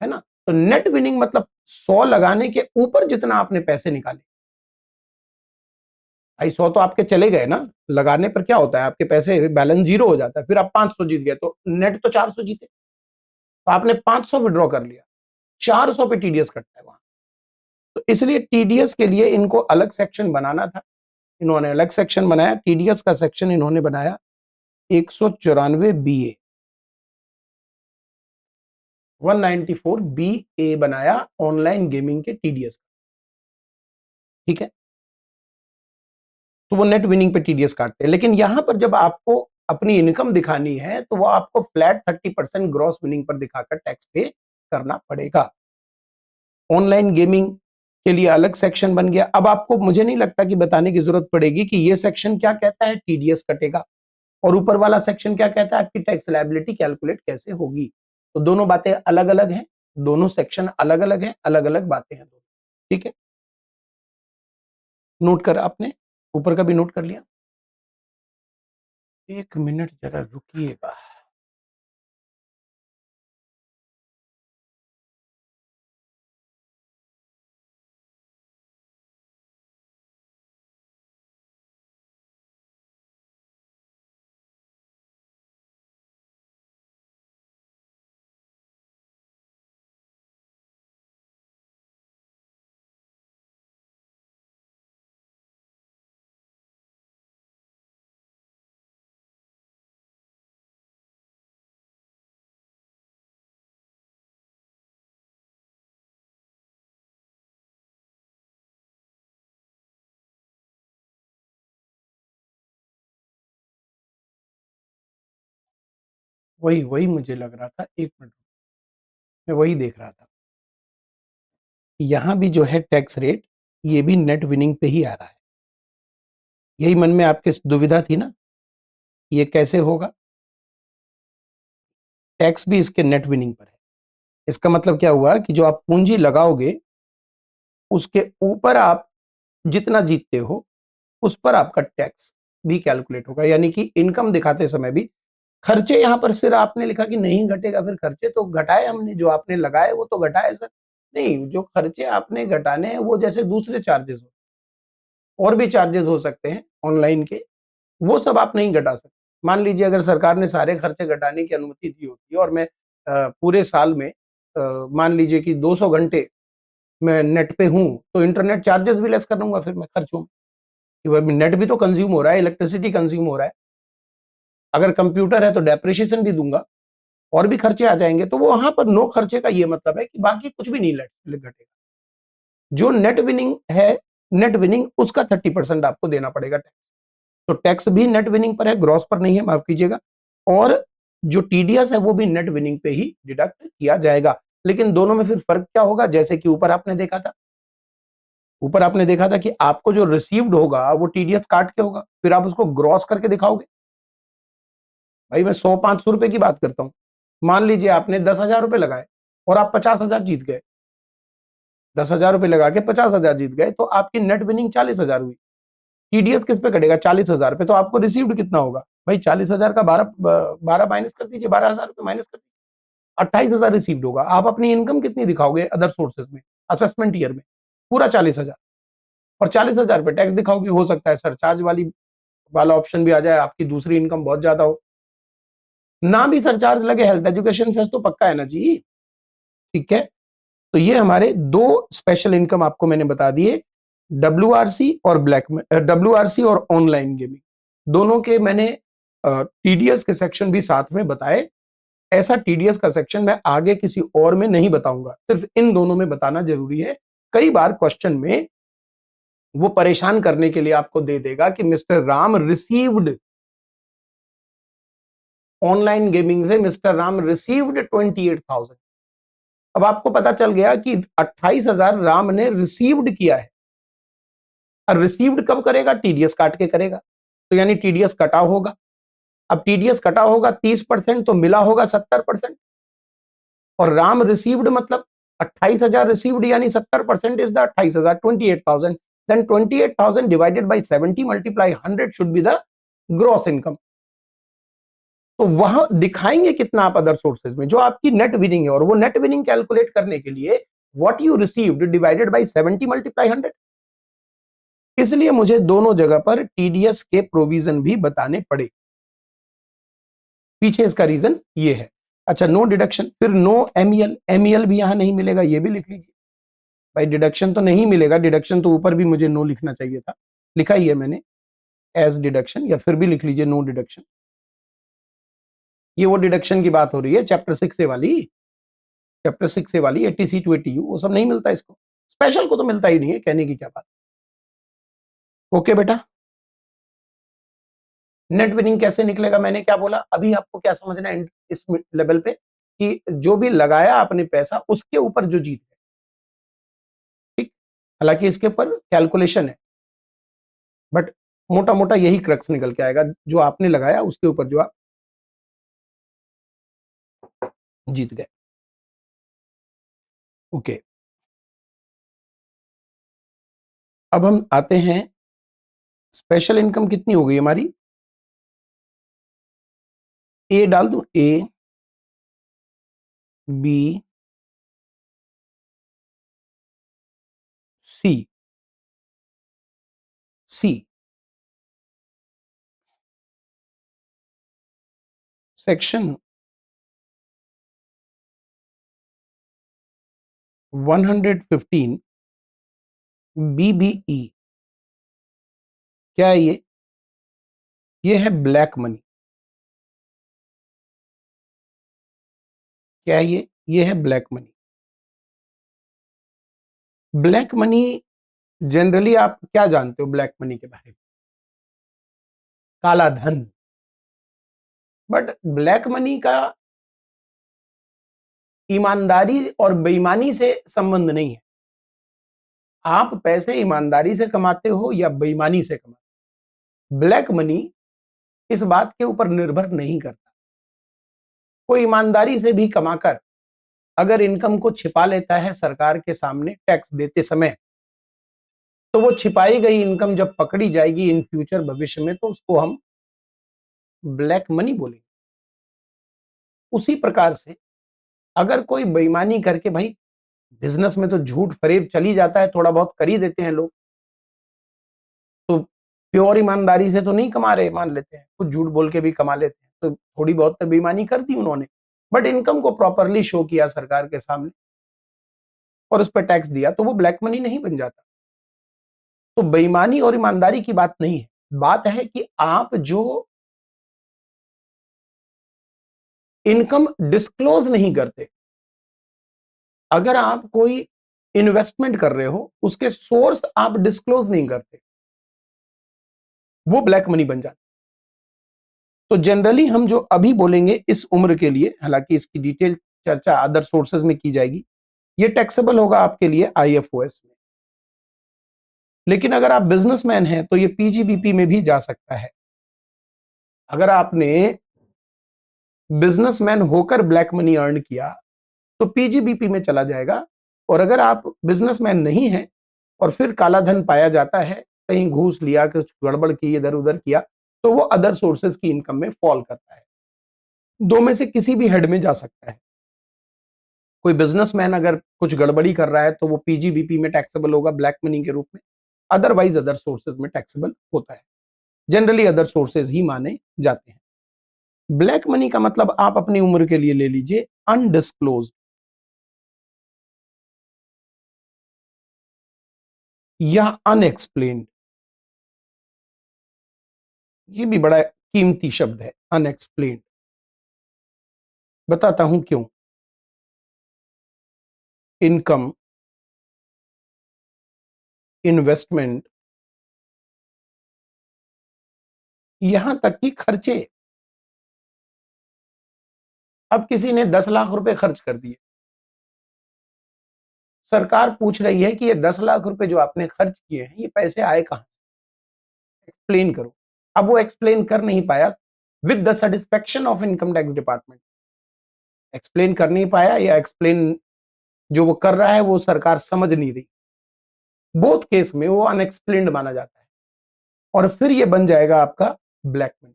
है ना। तो नेट विनिंग मतलब 100 लगाने के ऊपर जितना आपने पैसे निकाले। भाई 100 तो आपके चले गए ना, लगाने पर क्या होता है, आपके पैसे बैलेंस जीरो हो जाता है, फिर आप 500 जीत गए, तो नेट तो 400 जीते। तो आपने 500 विड्रॉ कर लिया, 400 पे टीडीएस कटता है वहां। तो इसलिए टीडीएस के लिए इनको अलग सेक्शन बनाना था, इन्होंने अलग सेक्शन बनाया। टीडीएस का सेक्शन इन्होंने बनाया 194 बीए, 194 बी ए बनाया ऑनलाइन गेमिंग के टीडीएस। ठीक है। तो वो नेट विनिंग पे टीडीएस काटते हैं, लेकिन यहां पर जब आपको अपनी इनकम दिखानी है, तो वो आपको फ्लैट 30% ग्रॉस विनिंग पर दिखाकर टैक्स पे करना पड़ेगा। ऑनलाइन गेमिंग के लिए अलग सेक्शन बन गया। अब आपको, मुझे नहीं लगता कि बताने की जरूरत पड़ेगी कि ये सेक्शन क्या कहता है, टीडीएस कटेगा, और ऊपर वाला सेक्शन क्या कहता है, आपकी टैक्स लायबिलिटी कैलकुलेट कैसे होगी। तो दोनों बातें अलग अलग हैं, दोनों सेक्शन अलग अलग हैं, अलग अलग बातें हैं। ठीक है, नोट कर आपने, ऊपर का भी नोट कर लिया। 1 मिनट जरा रुकिएगा। वही वही मुझे लग रहा था, 1 मिनट, मैं वही देख रहा था। यहाँ भी जो है टैक्स रेट, ये भी नेट विनिंग पे ही आ रहा है। यही मन में आपके दुविधा थी ना, ये कैसे होगा? टैक्स भी इसके नेट विनिंग पर है। इसका मतलब क्या हुआ कि जो आप पूंजी लगाओगे, उसके ऊपर आप जितना जीतते हो, उस पर आपका टैक्स भी कैलकुलेट होगा। यानी कि इनकम दिखाते समय भी खर्चे, यहां पर सिर्फ आपने लिखा कि नहीं घटेगा, फिर खर्चे तो घटाए हमने, जो आपने लगाए वो तो घटाए सर। नहीं, जो खर्चे आपने घटाने हैं वो जैसे दूसरे चार्जेस हो, और भी चार्जेस हो सकते हैं ऑनलाइन के, वो सब आप नहीं घटा सकते। मान लीजिए अगर सरकार ने सारे खर्चे घटाने की अनुमति दी होती है और मैं पूरे साल में मान लीजिए कि 200 घंटे मैं नेट पे हूँ, तो इंटरनेट चार्जेस भी लेस कर दूंगा फिर मैं खर्चों में, कि भाई नेट भी तो कंज्यूम हो रहा है, इलेक्ट्रिसिटी कंज्यूम हो रहा है। अगर कंप्यूटर है तो डेप्रिसिएशन भी दूंगा, और भी खर्चे आ जाएंगे। तो वो वहां पर नो खर्चे का ये मतलब है कि बाकी कुछ भी नहीं घटेगा। जो नेट विनिंग है, नेट विनिंग उसका 30% आपको देना पड़ेगा टैक्स। तो टैक्स भी नेट विनिंग पर है, ग्रॉस पर नहीं है, माफ कीजिएगा। और जो टीडीएस है वो भी नेट विनिंग पे ही डिडक्ट किया जाएगा। लेकिन दोनों में फिर फर्क क्या होगा? जैसे कि ऊपर आपने देखा था कि आपको जो रिसीव्ड होगा वो टीडीएस काट के होगा, फिर आप उसको ग्रॉस करके दिखाओगे। भाई मैं 100-500 रुपए की बात करता हूं। मान लीजिए आपने 10,000 रुपए लगाए और आप 50,000 जीत गए, 10,000 रुपए लगा के 50,000 जीत गए, तो आपकी नेट विनिंग 40,000 हुई। टीडीएस किस पे कटेगा? 40,000 पे। तो आपको रिसीव्ड कितना होगा भाई? 40,000 का 12 माइनस कर दीजिए, 12,000 रुपए माइनस कर दीजिए, 28,000 रिसीव्ड होगा। आप अपनी इनकम कितनी दिखाओगे अदर सोर्सेज में, असेसमेंट ईयर में? पूरा 40,000। और 40,000 पे टैक्स दिखाओगे। हो सकता है सरचार्ज वाला ऑप्शन भी आ जाए, आपकी दूसरी इनकम बहुत ज्यादा हो, ना भी सरचार्ज लगे, हेल्थ एजुकेशन सेस तो पक्का है ना जी। ठीक है, तो ये हमारे दो स्पेशल इनकम आपको मैंने बता दिए, डब्ल्यूआरसी और डब्ल्यूआरसी और ऑनलाइन गेमिंग, दोनों के मैंने टीडीएस के सेक्शन भी साथ में बताए। ऐसा टीडीएस का सेक्शन मैं आगे किसी और में नहीं बताऊंगा, सिर्फ इन दोनों में बताना जरूरी है। कई बार क्वेश्चन में वो परेशान करने के लिए आपको दे देगा कि mister Ram received, online gaming से मिस्टर राम रिसीव्ड 28,000। अब आपको पता चल गया कि 28,000 राम ने रिसीव्ड किया है। और रिसीव्ड कब करेगा? टीडीएस काट के करेगा। तो यानी टीडीएस कटा होगा। अब टीडीएस कटा होगा 30%, तो मिला होगा 70%। और राम रिसीव्ड मतलब 28,000 रिसीव्ड, यानी 70% is the 28,000, 28,000। Then 28,000 divided by 70 multiply 100 should be the gross income. तो वहां दिखाएंगे कितना आप अदर सोर्सेज में, जो आपकी नेट विनिंग है। और वो नेट विनिंग कैलकुलेट करने के लिए what you received divided by 70 multiply 100। इसलिए मुझे दोनों जगह पर टीडीएस के प्रोविजन भी बताने पड़े। पीछे इसका रीजन ये है। अच्छा, नो डिडक्शन, फिर नो एमईएल, एमईएल भी यहां नहीं मिलेगा, ये भी लिख लीजिए। भाई डिडक्शन तो नहीं मिलेगा, डिडक्शन तो ऊपर भी मुझे नो लिखना चाहिए था, लिखा ही है मैंने एज डिडक्शन, या फिर भी लिख लीजिए नो डिडक्शन। ये वो डिडक्शन की बात हो रही है चैप्टर 6 से वाली 80C टू 80U, वो सब नहीं मिलता इसको। स्पेशल को तो मिलता ही नहीं है, कहने की क्या बात। ओके बेटा, नेट विनिंग कैसे निकलेगा? मैंने क्या बोला अभी, आपको क्या समझना है इस लेवल पे, कि जो भी लगाया आपने पैसा, उसके ऊपर जो जीत है। ठीक, हालांकि इसके ऊपर कैलकुलेशन है, बट मोटा मोटा यही क्रक्स निकल के आएगा, जो आपने लगाया उसके ऊपर जो आप जीत गए। ओके, अब हम आते हैं, स्पेशल इनकम कितनी हो गई हमारी? ए डाल दूं, A B C, C section 115 BBE, क्या है ये है ब्लैक मनी। क्या है ये है black money. Black money, generally आप क्या जानते हो ब्लैक मनी के बारे में? काला धन। बट ब्लैक मनी का ईमानदारी और बेईमानी से संबंध नहीं है। आप पैसे ईमानदारी से कमाते हो या बेईमानी से कमाते हो, ब्लैक मनी इस बात के ऊपर निर्भर नहीं करता। कोई ईमानदारी से भी कमाकर अगर इनकम को छिपा लेता है सरकार के सामने टैक्स देते समय, तो वो छिपाई गई इनकम जब पकड़ी जाएगी इन फ्यूचर भविष्य में, तो उसको हम ब्लैक मनी बोलेंगे। उसी प्रकार से अगर कोई बेईमानी करके, भाई बिजनेस में तो झूठ फरेब चल ही जाता है, थोड़ा बहुत कर ही देते हैं लोग, तो प्योर ईमानदारी से तो नहीं कमा रहे, मान लेते हैं कुछ झूठ बोल के भी कमा लेते हैं, तो थोड़ी बहुत तो बेईमानी कर दी उन्होंने, बट इनकम को प्रॉपरली शो किया सरकार के सामने और उस पर टैक्स दिया, तो वो ब्लैक मनी नहीं बन जाता। तो बेईमानी और ईमानदारी की बात नहीं है, बात है कि आप जो इनकम डिस्क्लोज नहीं करते, अगर आप कोई इन्वेस्टमेंट कर रहे हो, उसके सोर्स आप डिस्क्लोज नहीं करते, वो ब्लैक मनी बन जाता। तो जनरली हम जो अभी बोलेंगे इस उम्र के लिए, हालांकि इसकी डिटेल चर्चा अदर सोर्सेज में की जाएगी, ये टैक्सेबल होगा आपके लिए आईएफओएस में। लेकिन अगर आप बिजनेसमैन हैं तो ये पीजीबीपी में भी जा सकता है। अगर आपने बिजनेसमैन होकर ब्लैक मनी अर्न किया तो पीजीबीपी में चला जाएगा, और अगर आप बिजनेसमैन नहीं हैं और फिर काला धन पाया जाता है, कहीं घूस लिया, कुछ गड़बड़ की, इधर उधर किया, तो वो अदर सोर्सेज की इनकम में फॉल करता है। दो में से किसी भी हेड में जा सकता है। कोई बिजनेसमैन अगर कुछ गड़बड़ी कर रहा है तो वो पीजीबीपी में टैक्सेबल होगा ब्लैक मनी के रूप में, अदरवाइज अदर सोर्सेज में टैक्सेबल होता है। जनरली अदर सोर्सेज ही माने जाते हैं। ब्लैक मनी का मतलब आप अपनी उम्र के लिए ले लीजिए अनडिस्क्लोज या अनएक्सप्लेन्ड। ये भी बड़ा कीमती शब्द है, अनएक्सप्लेन्ड। बताता हूं क्यों। इनकम, इन्वेस्टमेंट, यहां तक कि खर्चे। अब किसी ने 10 लाख रुपए खर्च कर दिए, सरकार पूछ रही है कि ये 10 लाख रुपए जो आपने खर्च किए हैं, ये पैसे आए कहां से, एक्सप्लेन करो। अब वो एक्सप्लेन कर नहीं पाया with the satisfaction of income tax department, explain कर नहीं पाया, या एक्सप्लेन जो वो कर रहा है वो सरकार समझ नहीं रही, बोथ केस में वो अनएक्सप्लेन्ड माना जाता है, और फिर ये बन जाएगा आपका ब्लैक मनी।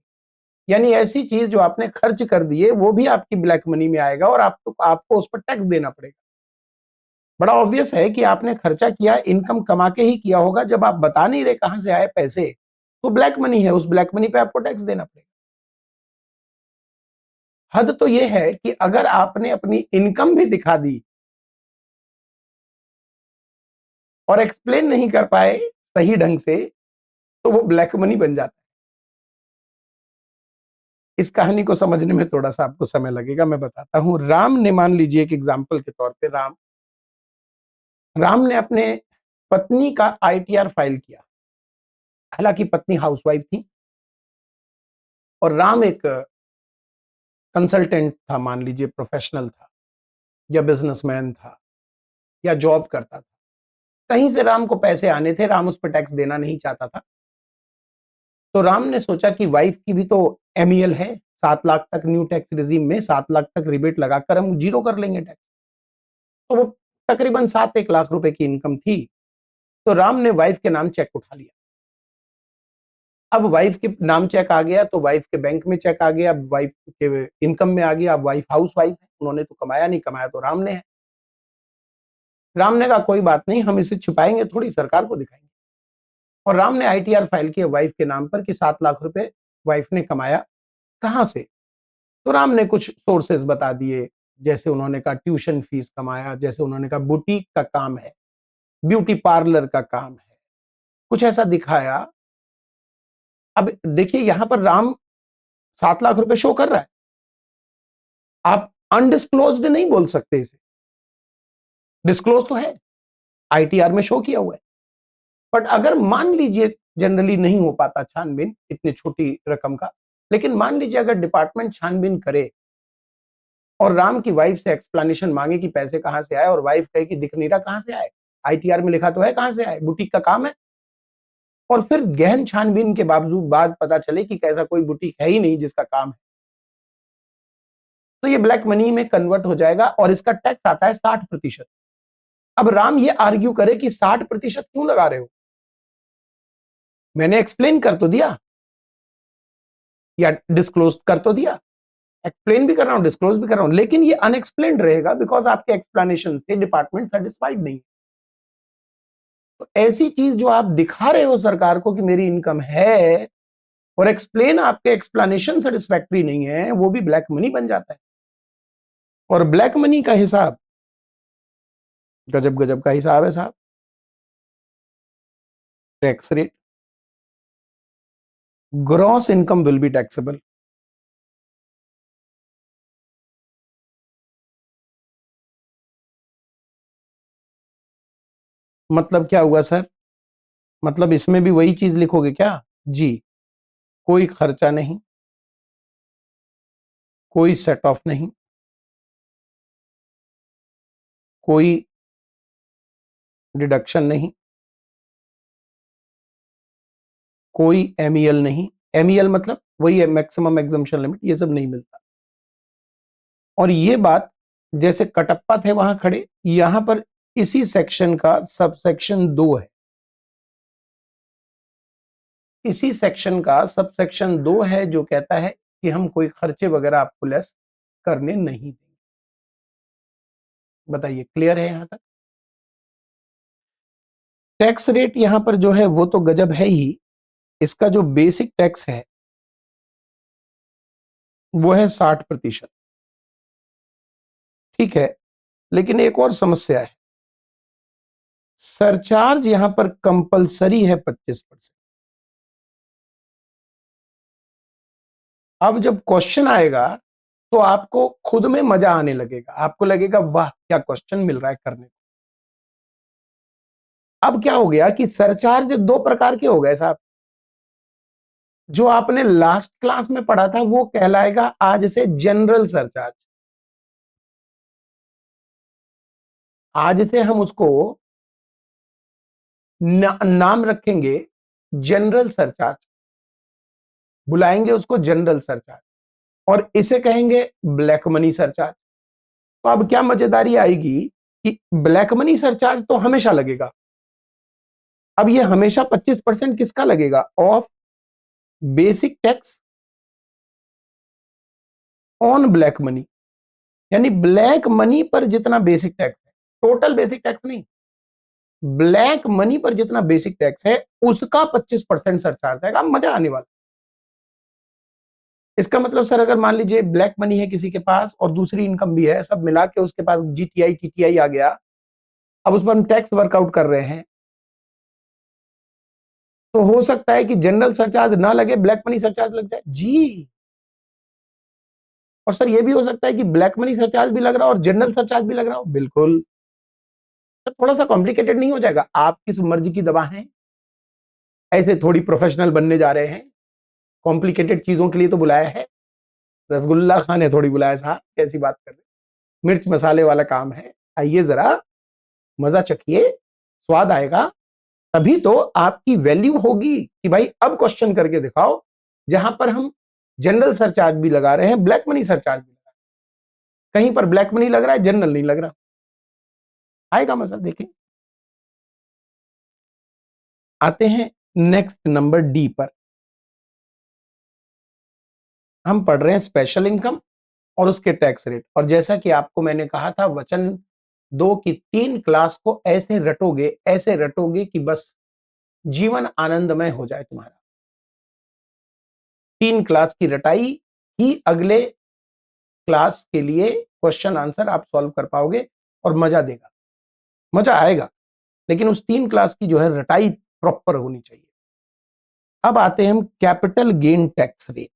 यानी ऐसी चीज जो आपने खर्च कर दी है वो भी आपकी ब्लैक मनी में आएगा और आपको उस पर टैक्स देना पड़ेगा। बड़ा ऑब्वियस है कि आपने खर्चा किया, इनकम कमा के ही किया होगा, जब आप बता नहीं रहे कहां से आए पैसे, तो ब्लैक मनी है, उस ब्लैक मनी पे आपको टैक्स देना पड़ेगा। हद तो यह है कि अगर आपने अपनी इनकम भी दिखा दी और एक्सप्लेन नहीं कर पाए सही ढंग से, तो वो ब्लैक मनी बन जाता है। इस कहानी को समझने में थोड़ा सा आपको समय लगेगा, मैं बताता हूं। राम ने, मान लीजिए एक एग्जाम्पल के तौर पे, राम राम ने अपने पत्नी का आईटीआर फाइल किया। हालांकि पत्नी हाउसवाइफ थी और राम एक कंसल्टेंट था, मान लीजिए प्रोफेशनल था या बिजनेसमैन था या जॉब करता था। कहीं से राम को पैसे आने थे, राम उस पर टैक्स देना नहीं चाहता था। तो राम ने सोचा कि वाइफ की भी तो एमईएल है, 7 लाख तक न्यू टैक्स रिजीम में 7 लाख तक रिबेट लगाकर हम जीरो कर लेंगे टैक्स। तो वो तकरीबन 7-1 लाख रुपए की इनकम थी। तो राम ने वाइफ के नाम चेक उठा लिया। अब वाइफ के नाम चेक आ गया तो वाइफ के बैंक में चेक आ गया, अब वाइफ के इनकम में आ गया। अब वाइफ हाउस वाइफ है, उन्होंने तो कमाया नहीं, कमाया तो राम ने है। राम ने कहा कोई बात नहीं, हम इसे छिपाएंगे थोड़ी, सरकार को दिखाएंगे। और राम ने आईटीआर फाइल किया वाइफ के नाम पर कि 7 लाख रुपए वाइफ ने कमाया। कहां से? तो राम ने कुछ सोर्सेज बता दिए, जैसे उन्होंने कहा ट्यूशन फीस कमाया, जैसे उन्होंने कहा बुटीक का काम है, ब्यूटी पार्लर का काम है, कुछ ऐसा दिखाया। अब देखिए यहां पर राम 7 लाख रुपए शो कर रहा है, आप अनडिस्क्लोज्ड नहीं बोल सकते इसे, डिस्क्लोज तो है, आईटीआर में शो किया हुआ है। बट अगर मान लीजिए जनरली नहीं हो पाता छानबीन इतनी छोटी रकम का, लेकिन मान लीजिए अगर डिपार्टमेंट छानबीन करे और राम की वाइफ से एक्सप्लेनेशन मांगे कि पैसे कहां से आए, और वाइफ कहे कि दिख नहीं रहा कहां से आए, आईटीआर में लिखा तो है कहां से आए, बुटीक का काम है, और फिर गहन छानबीन के बावजूद बाद पता चले कि कैसा कोई बुटीक है ही नहीं जिसका काम है, तो ये ब्लैक मनी में कन्वर्ट हो जाएगा और इसका टैक्स आता है 60%। अब राम ये आर्ग्यू करे कि 60% क्यों लगा रहे हो, मैंने एक्सप्लेन कर तो दिया या डिस्क्लोज कर तो दिया, एक्सप्लेन भी कर रहा हूं डिस्क्लोज भी कर रहा हूं, लेकिन ये अनएक्सप्लेन्ड रहेगा बिकॉज आपके एक्सप्लेनेशन से डिपार्टमेंट सेटिस्फाइड नहीं। तो ऐसी चीज जो आप दिखा रहे हो सरकार को कि मेरी इनकम है, और एक्सप्लेन आपके एक्सप्लेनेशन सेटिस्फैक्ट्री नहीं है, वो भी ब्लैक मनी बन जाता है। और ब्लैक मनी का हिसाब गजब गजब का हिसाब है साहब। Tax rate, gross income will be taxable. मतलब क्या हुआ सर, मतलब इसमें भी वही चीज लिखोगे क्या? जी, कोई खर्चा नहीं, कोई सेट ऑफ नहीं, कोई डिडक्शन नहीं, कोई एमईएल नहीं। एमईएल मतलब वही है, मैक्सिमम एग्जम्पशन लिमिट, ये सब नहीं मिलता। और ये बात जैसे कटप्पा थे वहां खड़े, यहां पर इसी सेक्शन का सब सेक्शन 2 है, इसी सेक्शन का सब सेक्शन 2 है जो कहता है कि हम कोई खर्चे वगैरह आपको लेस करने नहीं देंगे। बताइए क्लियर है यहां तक? टैक्स रेट यहां पर जो है वो तो गजब है ही, इसका जो बेसिक टैक्स है वो है 60%। ठीक है, लेकिन एक और समस्या है, सरचार्ज यहां पर कंपलसरी है 25%। अब जब क्वेश्चन आएगा तो आपको खुद में मजा आने लगेगा, आपको लगेगा वाह क्या क्वेश्चन मिल रहा है करने को। अब क्या हो गया कि सरचार्ज दो प्रकार के हो गए साहब। जो आपने लास्ट क्लास में पढ़ा था वो कहलाएगा आज से जनरल सरचार्ज, आज से हम उसको नाम रखेंगे जनरल सरचार्ज, बुलाएंगे उसको जनरल सरचार्ज, और इसे कहेंगे ब्लैक मनी सरचार्ज। तो अब क्या मजेदारी आएगी कि ब्लैक मनी सरचार्ज तो हमेशा लगेगा। अब ये हमेशा 25% किसका लगेगा? Of basic tax on black money, यानी ब्लैक मनी पर जितना बेसिक टैक्स है, टोटल बेसिक टैक्स नहीं, ब्लैक मनी पर जितना बेसिक टैक्स है उसका 25% सरचार्ज आएगा। मजा आने वाला। इसका मतलब सर अगर मान लीजिए ब्लैक मनी है किसी के पास और दूसरी इनकम भी है, सब मिला के उसके पास जीटीआई टीटीआई आ गया, अब उस पर हम टैक्स वर्कआउट कर रहे हैं, तो हो सकता है कि जनरल सरचार्ज ना लगे, ब्लैक मनी सरचार्ज लग जाए जी। और सर ये भी हो सकता है कि ब्लैक मनी सरचार्ज भी लग रहा हो और जनरल सरचार्ज भी लग रहा हो। बिल्कुल सर, थोड़ा सा कॉम्प्लिकेटेड नहीं हो जाएगा? आप किस मर्जी की दवा हैं, ऐसे थोड़ी प्रोफेशनल बनने जा रहे हैं, कॉम्प्लिकेटेड चीजों के लिए तो बुलाया है, रसगुल्ला खाने थोड़ी बुलाया साहब, कैसी बात कर रहे हैं? मिर्च मसाले वाला काम है, आइए जरा मजा चखिए, स्वाद आएगा, तभी तो आपकी वैल्यू होगी कि भाई अब क्वेश्चन करके दिखाओ जहां पर हम जनरल सरचार्ज भी लगा रहे हैं, ब्लैक मनी सरचार्ज भी लगा रहे हैं, कहीं पर ब्लैक मनी लग रहा है जनरल नहीं लग रहा। आएगा मजा, देखें। आते हैं नेक्स्ट नंबर डी पर। हम पढ़ रहे हैं स्पेशल इनकम और उसके टैक्स रेट, और जैसा कि आपको मैंने कहा था वचन 2 की 3 क्लास को ऐसे रटोगे कि बस जीवन आनंदमय हो जाए तुम्हारा। 3 क्लास की रटाई ही अगले क्लास के लिए क्वेश्चन आंसर आप सॉल्व कर पाओगे और मजा देगा, मजा आएगा, लेकिन उस 3 क्लास की जो है रटाई प्रॉपर होनी चाहिए। अब आते हैं हम कैपिटल गेन टैक्स रेट।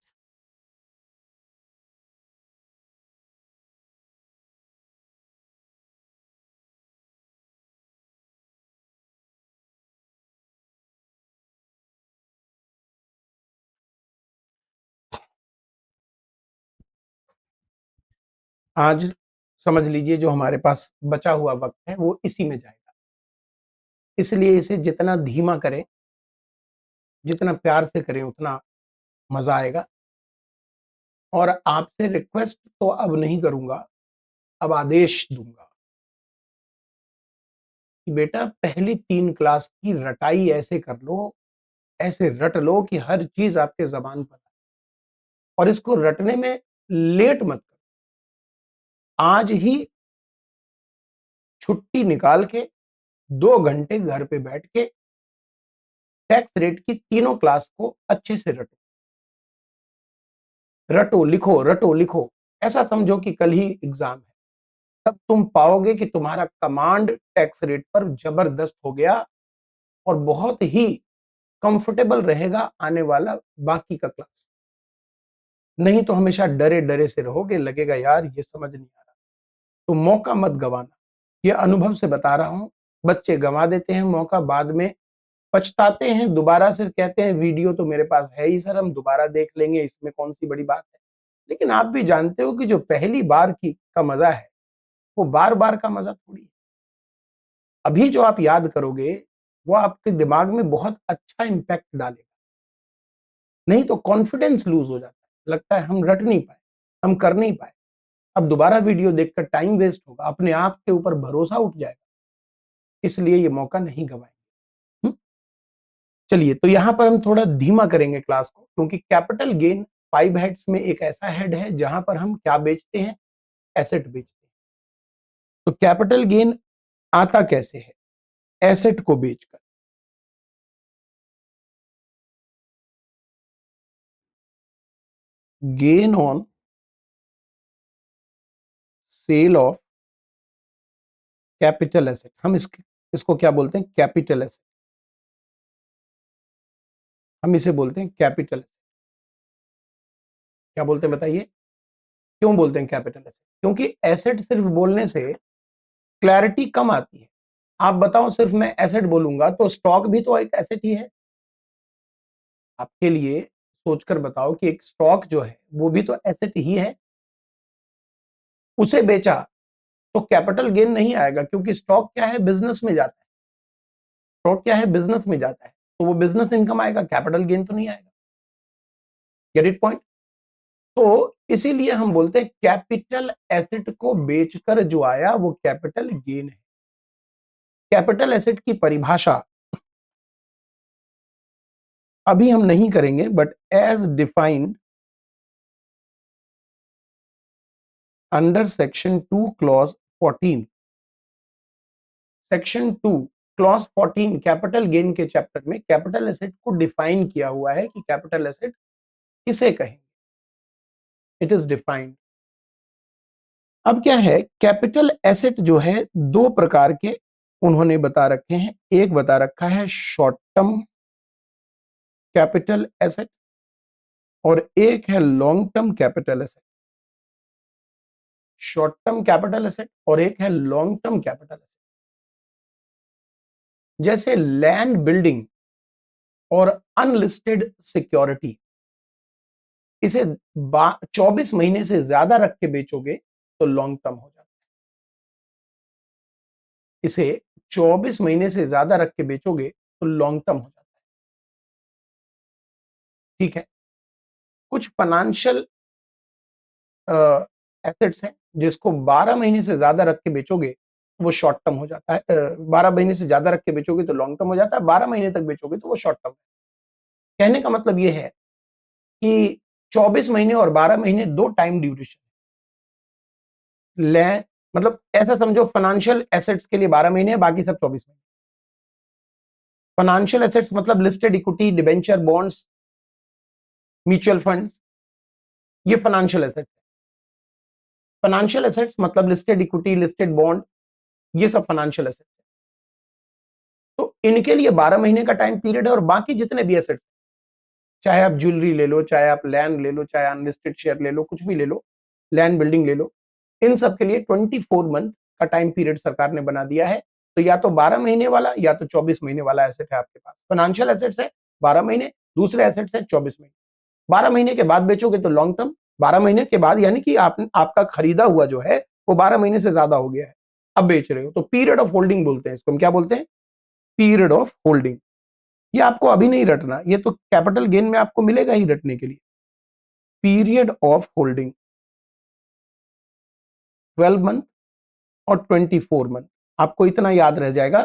आज समझ लीजिए जो हमारे पास बचा हुआ वक़्त है वो इसी में जाएगा। इसलिए इसे जितना धीमा करें, जितना प्यार से करें उतना मज़ा आएगा। और आपसे रिक्वेस्ट तो अब नहीं करूँगा, अब आदेश दूँगा कि बेटा पहली 3 क्लास की रटाई ऐसे कर लो, ऐसे रट लो कि हर चीज़ आपके ज़बान पर आए और इसको रटने में लेट मत करो। आज ही छुट्टी निकाल के 2 घंटे घर पे बैठ के टैक्स रेट की तीनों क्लास को अच्छे से रटो। रटो, लिखो, रटो, लिखो। ऐसा समझो कि कल ही एग्ज़ाम है। तब तुम पाओगे कि तुम्हारा कमांड टैक्स रेट पर ज़बरदस्त हो गया और बहुत ही कंफर्टेबल रहेगा आने वाला बाकी का क्लास। नहीं तो हमेशा डरे-डरे से रहोगे, लगेगा यार ये समझ नहीं आ रहा। तो मौका मत गँवाना। ये अनुभव से बता रहा हूँ, बच्चे गँवा देते हैं मौका, बाद में पछताते हैं, दोबारा से कहते हैं वीडियो तो मेरे पास है ही सर, हम दोबारा देख लेंगे, इसमें कौन-सी बड़ी बात है। लेकिन आप भी जानते हो कि जो पहली बार की का मज़ा है, वो बार-बार का मज़ा थोड़ी है। अभी जो आप याद करोगे, वो आपके दिमाग में बहुत अच्छा इम्पैक्ट डालेगा। नहीं तो कॉन्फिडेंस लूज़ हो जाता है, लगता है हम रट नहीं पाए, हम कर नहीं पाए। अब दोबारा वीडियो देखकर टाइम वेस्ट होगा, अपने आप के ऊपर भरोसा उठ जाएगा, इसलिए ये मौका नहीं गँवाएँ। हुँ? चलिए, तो यहाँ पर हम थोड़ा धीमा करेंगे क्लास को क्योंकि कैपिटल गेन 5 हेड्स में एक ऐसा हेड है जहाँ पर हम क्या बेचते हैं? एसेट बेचते हैं। तो कैपिटल गेन आता कैसे है? एसेट को बेचकर। Gain on sale of capital asset. हम इसको क्या बोलते हैं? Capital asset. हम इसे बोलते हैं कैपिटल। क्या बोलते हैं बताइए? क्यों बोलते हैं कैपिटल एसेट? क्योंकि एसेट सिर्फ बोलने से क्लैरिटी कम आती है। आप बताओ सिर्फ मैं एसेट बोलूँगा तो स्टॉक भी तो एक एसेट ही है। आपके लिए सोचकर बताओ कि एक स्टॉक जो है, वो भी तो एसेट ही है। उसे बेचा तो कैपिटल गेन नहीं आएगा क्योंकि स्टॉक क्या है? बिज़नेस में जाता है। स्टॉक क्या है? बिज़नेस में जाता है। तो वो बिज़नेस इनकम आएगा, कैपिटल गेन तो नहीं आएगा। Get it point? तो इसीलिए हम बोलते हैं कैपिटल एसेट को बेचकर जो आया वो कैपिटल गेन है। कैपिटल एसेट की परिभाषा अभी हम नहीं करेंगे but as defined under section 2 clause 14। Section 2 clause 14 capital gain के चैप्टर में कैपिटल एसेट को डिफाइन किया हुआ है कि कैपिटल एसेट किसे कहें। It is defined. अब क्या है? कैपिटल एसेट जो है दो प्रकार के उन्होंने बता रखे हैं। एक बता रखा है शॉर्ट टर्म कैपिटल एसेट और एक है long term capital asset. Short term capital asset और एक है लॉन्ग टर्म कैपिटल एसेट। जैसे लैंड बिल्डिंग और अनलिस्टेड सिक्योरिटी, इसे 24 महीने से ज्यादा रख के बेचोगे तो लॉन्ग टर्म हो जाता है। इसे 24 महीने से ज्यादा रख के बेचोगे तो लॉन्ग टर्म हो जाता है। ठीक है? कुछ फाइनेंशियल एसेट्स हैं जिसको 12 महीने से ज्यादा रख के बेचोगे वो शॉर्ट टर्म हो जाता है। 12 महीने से ज्यादा रख के बेचोगे तो लॉन्ग टर्म हो जाता है, 12 महीने तक बेचोगे तो वो शॉर्ट टर्म है। कहने का मतलब ये है कि 24 महीने और 12 महीने दो टाइम ड्यूरेशन ले, मतलब ऐसा समझो फाइनेंशियल एसेट्स के लिए 12 महीने, बाकी सब 24 महीने। फाइनेंशियल एसेट्स मतलब listed equity, debenture, bonds, mutual funds, ये फाइनेंशियल एसेट्स। फाइनेंशियल एसेट्स मतलब लिस्टेड इक्विटी, लिस्टेड बॉन्ड, ये सब फाइनेंशियल एसेट्स। तो इनके लिए 12 महीने का टाइम पीरियड है और बाकी जितने भी एसेट्स, चाहे आप ज्वेलरी ले लो, चाहे आप लैंड ले लो, चाहे अनलिस्टेड शेयर ले लो, कुछ भी ले लो, लैंड बिल्डिंग ले लो, इन सब के लिए 24 मंथ का टाइम पीरियड सरकार ने बना दिया है। तो या तो 12 महीने वाला या तो 24 महीने वाला एसेट है आपके पास। फाइनेंशियल एसेट्स है 12 महीने, दूसरे एसेट्स है 24 महीने। 12 महीने के बाद बेचोगे तो लॉन्ग टर्म, 12 महीने के बाद यानी कि आप आपका खरीदा हुआ जो है वो 12 महीने से ज्यादा हो गया है, अब बेच रहे हो, तो पीरियड ऑफ होल्डिंग बोलते हैं इसको। हम क्या बोलते हैं? Period of holding. ये आपको अभी नहीं रटना, ये तो कैपिटल गेन में आपको मिलेगा ही रटने के लिए। पीरियड ऑफ होल्डिंग 12 मंथ और 24 मंथ। आपको इतना याद रह जाएगा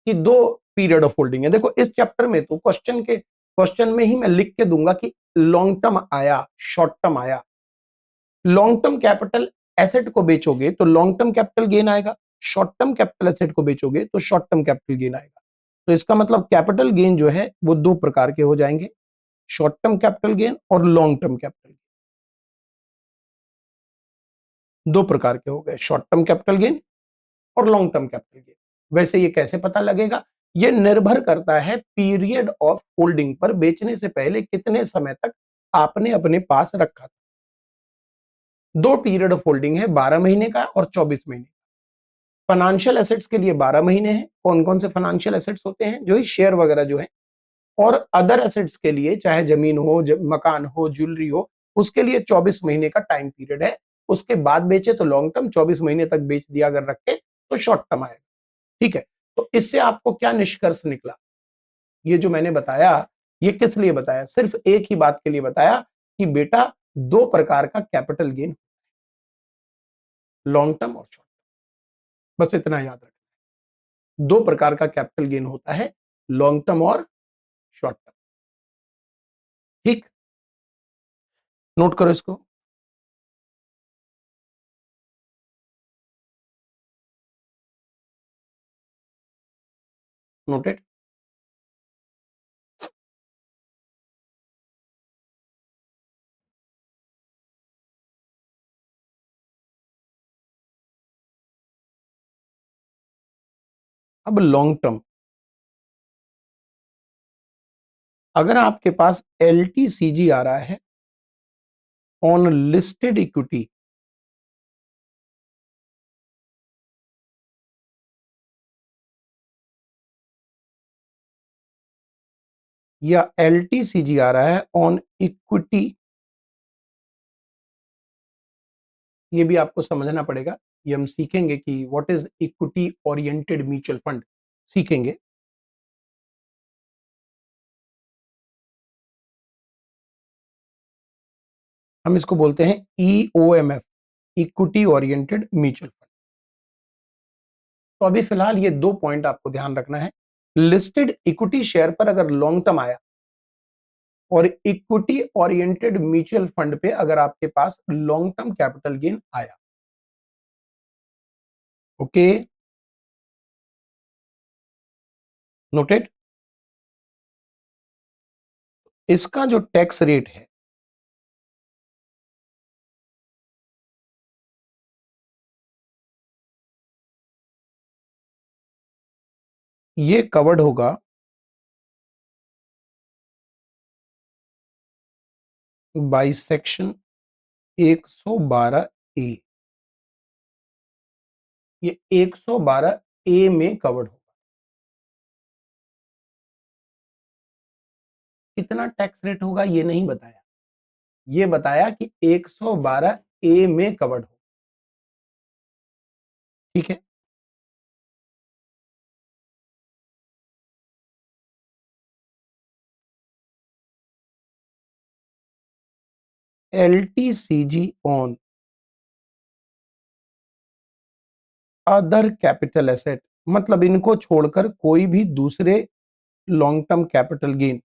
कि दो पीरियड ऑफ होल्डिंग है। देखो इस चैप्टर में तो क्वेश्चन में ही मैं लिख के दूंगा कि लॉन्ग टर्म आया, शॉर्ट टर्म आया। लॉन्ग टर्म कैपिटल एसेट को बेचोगे तो लॉन्ग टर्म कैपिटल गेन आएगा, शॉर्ट टर्म कैपिटल एसेट को बेचोगे तो शॉर्ट टर्म कैपिटल गेन आएगा। तो इसका मतलब कैपिटल गेन जो है वो दो प्रकार के हो जाएंगे, शॉर्ट टर्म कैपिटल गेन और लॉन्ग टर्म कैपिटल। दो प्रकार के हो गए, शॉर्ट टर्म कैपिटल गेन और लॉन्ग टर्म कैपिटल गेन। वैसे ये कैसे पता लगेगा? ये निर्भर करता है पीरियड ऑफ होल्डिंग पर, बेचने से पहले कितने समय तक आपने अपने पास रखा था। दो पीरियड ऑफ होल्डिंग है, 12 महीने का और 24 महीने। फाइनेंशियल एसेट्स के लिए 12 महीने हैं। कौन कौन से फाइनेंशियल एसेट्स होते हैं? जो शेयर वगैरह जो है। और अदर एसेट्स के लिए चाहे जमीन हो, मकान हो, ज्वेलरी हो, उसके लिए 24 महीने का टाइम पीरियड है। उसके बाद बेचे तो लॉन्ग टर्म, 24 महीने तक बेच दिया अगर रखे तो शॉर्ट टर्म आएगा। ठीक है, तो इससे आपको क्या निष्कर्ष निकला? ये जो मैंने बताया ये किस लिए बताया? सिर्फ एक ही बात के लिए बताया कि बेटा दो प्रकार का कैपिटल गेन, लॉन्ग टर्म और शॉर्ट टर्म, बस इतना याद रखना। दो प्रकार का कैपिटल गेन होता है, लॉन्ग टर्म और शॉर्ट टर्म। ठीक, नोट करो इसको। नोटेड। अब लॉन्ग टर्म, अगर आपके पास एलटीसीजी आ रहा है ऑन लिस्टेड इक्विटी, या एलटीसीजी आ रहा है ऑन इक्विटी, ये भी आपको समझना पड़ेगा। ये हम सीखेंगे कि what is equity oriented mutual fund, सीखेंगे। हम इसको बोलते हैं ईओएमएफ, इक्विटी ओरिएंटेड म्यूचुअल फंड। तो अभी फिलहाल ये दो पॉइंट आपको ध्यान रखना है। लिस्टेड इक्विटी शेयर पर अगर लॉन्ग टर्म आया और इक्विटी ओरिएंटेड म्यूचुअल फंड पे अगर आपके पास लॉन्ग टर्म कैपिटल गेन आया, ओके, नोटेड। इसका जो टैक्स रेट है ये कवर्ड होगा बाई सेक्शन 112 ए। ये 112 ए में कवर्ड होगा। कितना टैक्स रेट होगा ये नहीं बताया, ये बताया कि 112 ए में कवर्ड हो। ठीक है, LTCG on other capital asset, मतलब इनको छोड़कर कोई भी दूसरे लॉन्ग टर्म कैपिटल गेन,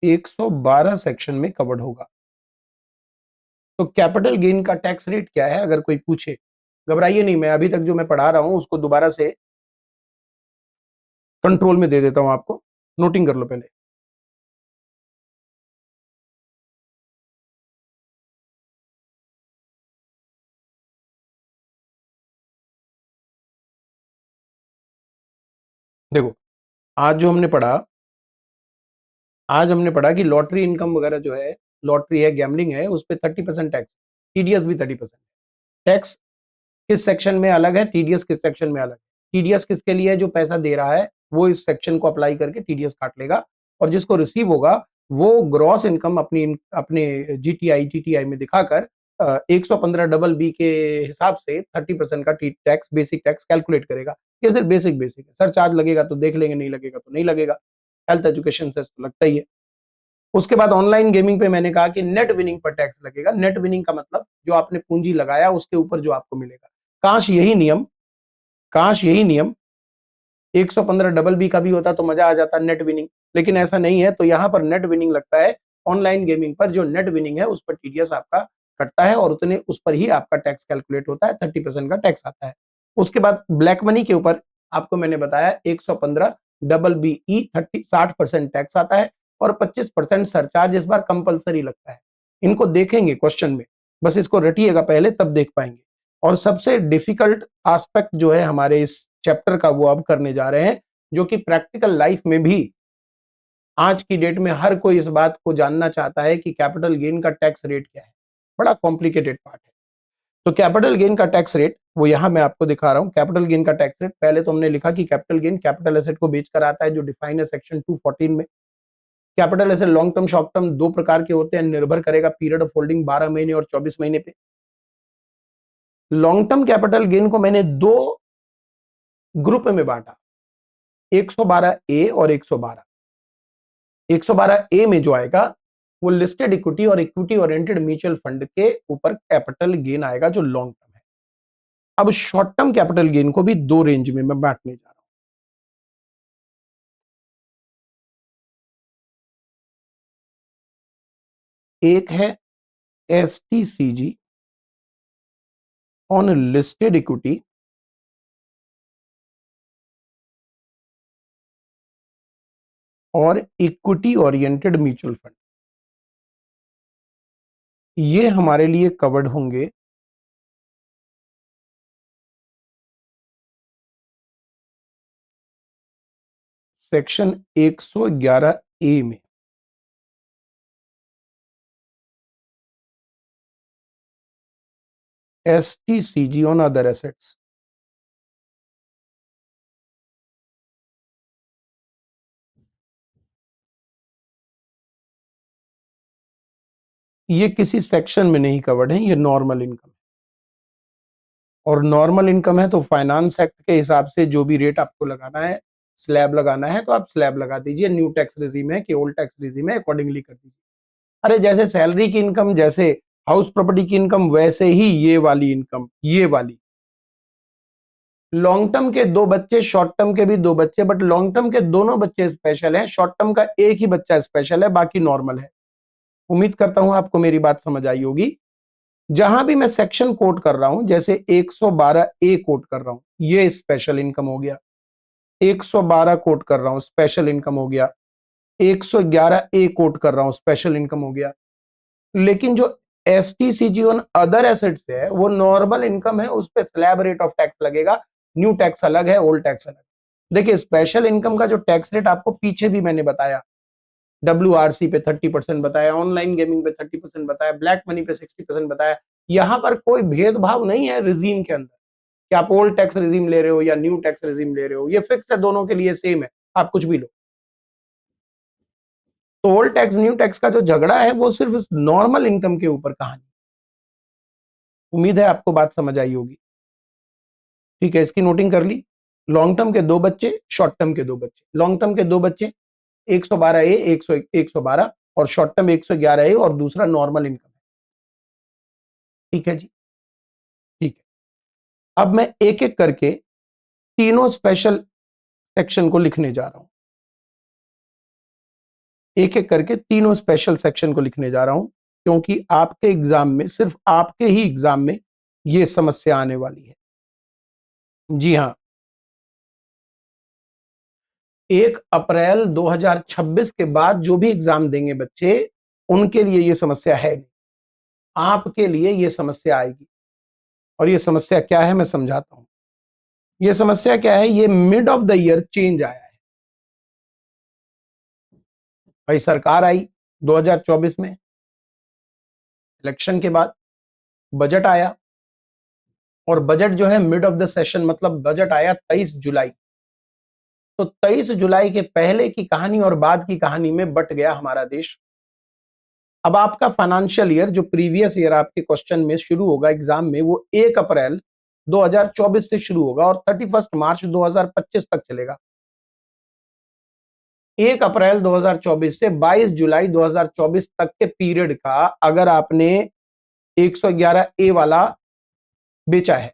एक सौ बारह सेक्शन में कवर्ड होगा। तो कैपिटल गेन का टैक्स रेट क्या है अगर कोई पूछे? घबराइए नहीं, मैं अभी तक जो मैं पढ़ा रहा हूं उसको दोबारा से कंट्रोल में दे देता हूं आपको, नोटिंग कर लो पहले। देखो, आज जो हमने पढ़ा, आज हमने पढ़ा कि लॉटरी इनकम वगैरह जो है लॉटरी है, गैम्बलिंग है, उस पे 30% टैक्स, टीडीएस भी 30%। टैक्स किस सेक्शन में अलग है, टीडीएस किस सेक्शन में अलग है। टीडीएस किसके लिए है, जो पैसा दे रहा है वो इस सेक्शन को अप्लाई करके टीडीएस काट लेगा, और जिसको रिसीव होगा वो ग्रॉस इनकम अपनी अपने जीटीआई में दिखाकर 115 डबल बी के हिसाब से 30% का टैक्स, बेसिक टैक्स कैलकुलेट करेगा। ये सिर्फ बेसिक है, सर चार्ज लगेगा तो देख लेंगे, नहीं लगेगा तो नहीं लगेगा, हेल्थ एजुकेशन से तो लगता ही है। उसके बाद ऑनलाइन गेमिंग पे मैंने कहा कि नेट विनिंग पर टैक्स लगेगा। नेट विनिंग का मतलब जो आपने पूंजी लगाया उसके ऊपर जो आपको मिलेगा। काश यही नियम 115 डबल बी का भी होता तो मजा आ जाता, नेट विनिंग, लेकिन ऐसा नहीं है। तो यहां पर नेट विनिंग लगता है ऑनलाइन गेमिंग पर, जो नेट विनिंग है उस पर टीडीएस आपका कटता है और उतने उस पर ही आपका टैक्स कैलकुलेट होता है, 30% का टैक्स आता है। उसके बाद ब्लैक मनी के ऊपर आपको मैंने बताया 115 डबल बी ई 60% टैक्स आता है और 25% सरचार्ज इस बार कंपलसरी लगता है। इनको देखेंगे क्वेश्चन में, बस इसको रटिएगा पहले, तब देख पाएंगे। और सबसे डिफिकल्ट एस्पेक्ट जो है हमारे इस चैप्टर का, वो अब करने जा रहे हैं, जो कि प्रैक्टिकल लाइफ में भी आज की डेट में हर कोई इस बात को जानना चाहता है कि कैपिटल गेन का टैक्स रेट क्या है। बड़ा कॉम्प्लिकेटेड पार्ट है। तो कैपिटल गेन का टैक्स रेट वो यहां मैं आपको दिखा रहा हूं। कैपिटल गेन का टैक्स रेट, पहले तो हमने लिखा कि कैपिटल गेन कैपिटल एसेट को बेचकर आता है, जो डिफाइन है सेक्शन 214 में। Capital asset long term short term दो प्रकार के होते हैं, निर्भर करेगा पीरियड ऑफ होल्डिंग 12 महीने और 24 महीने पे। लॉन्ग टर्म कैपिटल गेन को मैंने दो ग्रुप में बांटा, 112 ए और 112। 112 ए में जो आएगा वो लिस्टेड इक्विटी और इक्विटी ओरिएंटेड म्यूचुअल फंड के ऊपर कैपिटल गेन आएगा, जो लॉन्ग टर्म है। अब शॉर्ट टर्म कैपिटल गेन को भी दो रेंज में मैं बांटने जा रहा हूं। एक है एसटीसीजी ऑन लिस्टेड इक्विटी और इक्विटी ओरिएंटेड म्यूचुअल फंड। ये हमारे लिए कवर्ड होंगे सेक्शन 111 ए में। एसटीसीजी ऑन अदर एसेट्स, ये किसी सेक्शन में नहीं कवर्ड है, ये नॉर्मल इनकम। और नॉर्मल इनकम है तो फाइनेंस एक्ट के हिसाब से जो भी रेट आपको लगाना है, स्लैब लगाना है तो आप स्लैब लगा दीजिए। न्यू टैक्स रिजीम है कि ओल्ड टैक्स रिजीम है, अकॉर्डिंगली कर दीजिए। अरे जैसे सैलरी की इनकम, जैसे हाउस प्रॉपर्टी की इनकम, वैसे ही ये वाली इनकम, ये वाली लॉन्ग टर्म के दो बच्चे, शॉर्ट टर्म के भी दो बच्चे, बट लॉन्ग टर्म के दोनों बच्चे स्पेशल हैं, शॉर्ट टर्म का एक ही बच्चा स्पेशल है, बाकी नॉर्मल है। उम्मीद करता हूं आपको मेरी बात समझ आई होगी। जहां भी मैं सेक्शन कोट कर रहा हूं, जैसे 112 ए कोट कर रहा हूं, ये स्पेशल इनकम हो गया। 112 कोट कर रहा हूं, स्पेशल इनकम हो गया। 111 ए कोट कर रहा हूं, स्पेशल इनकम हो गया। लेकिन जो एसटीसीजी ऑन अदर एसेट्स है वो नॉर्मल इनकम है, उस पर स्लैब रेट ऑफ टैक्स लगेगा। न्यू टैक्स अलग है, ओल्ड टैक्स अलग। देखिए स्पेशल इनकम का जो टैक्स रेट आपको पीछे भी मैंने बताया, डब्ल्यूआरसी पे 30% बताया, ऑनलाइन गेमिंग पे 30% बताया, ब्लैक मनी पे 60% बताया। यहां पर कोई भेदभाव नहीं है रिजीम के अंदर कि आप ओल्ड टैक्स रिजीम ले रहे हो या न्यू टैक्स रिजीम ले रहे हो, ये फिक्स है, दोनों के लिए सेम है, आप कुछ भी लो। तो ओल्ड टैक्स न्यू टैक्स का जो झगड़ा है वो सिर्फ इस नॉर्मल इनकम के ऊपर कहानी। उम्मीद है आपको बात समझ आई होगी। ठीक है, इसकी नोटिंग कर ली। लॉन्ग टर्म के दो बच्चे, शॉर्ट टर्म के दो बच्चे। लॉन्ग टर्म के दो बच्चे 112 ए, 112, और शॉर्ट टर्म 111 ए, और दूसरा नॉर्मल इनकम। ठीक है जी, ठीक है। अब मैं एक एक करके तीनों स्पेशल सेक्शन को लिखने जा रहा हूं। एक एक करके तीनों स्पेशल सेक्शन को लिखने जा रहा हूं, क्योंकि आपके एग्जाम में, सिर्फ आपके ही एग्जाम में यह समस्या आने वाली है। जी हां, 1 अप्रैल 2026 के बाद जो भी एग्जाम देंगे बच्चे, उनके लिए यह समस्या है नहीं, आपके लिए यह समस्या आएगी। और यह समस्या क्या है मैं समझाता हूं। यह समस्या क्या है, ये mid of the year change आया है। भाई सरकार आई 2024 में, इलेक्शन के बाद बजट आया, और बजट जो है मिड ऑफ द सेशन, मतलब बजट आया 23 जुलाई। तो 23 जुलाई के पहले की कहानी और बाद की कहानी में बट गया हमारा देश। अब आपका फाइनेंशियल ईयर जो प्रीवियस ईयर आपके क्वेश्चन में शुरू होगा एग्जाम में, वो 1 अप्रैल 2024 से शुरू होगा और 31 मार्च 2025 तक चलेगा। 1 अप्रैल 2024 से 22 जुलाई 2024 तक के पीरियड का अगर आपने 111 ए वाला बेचा है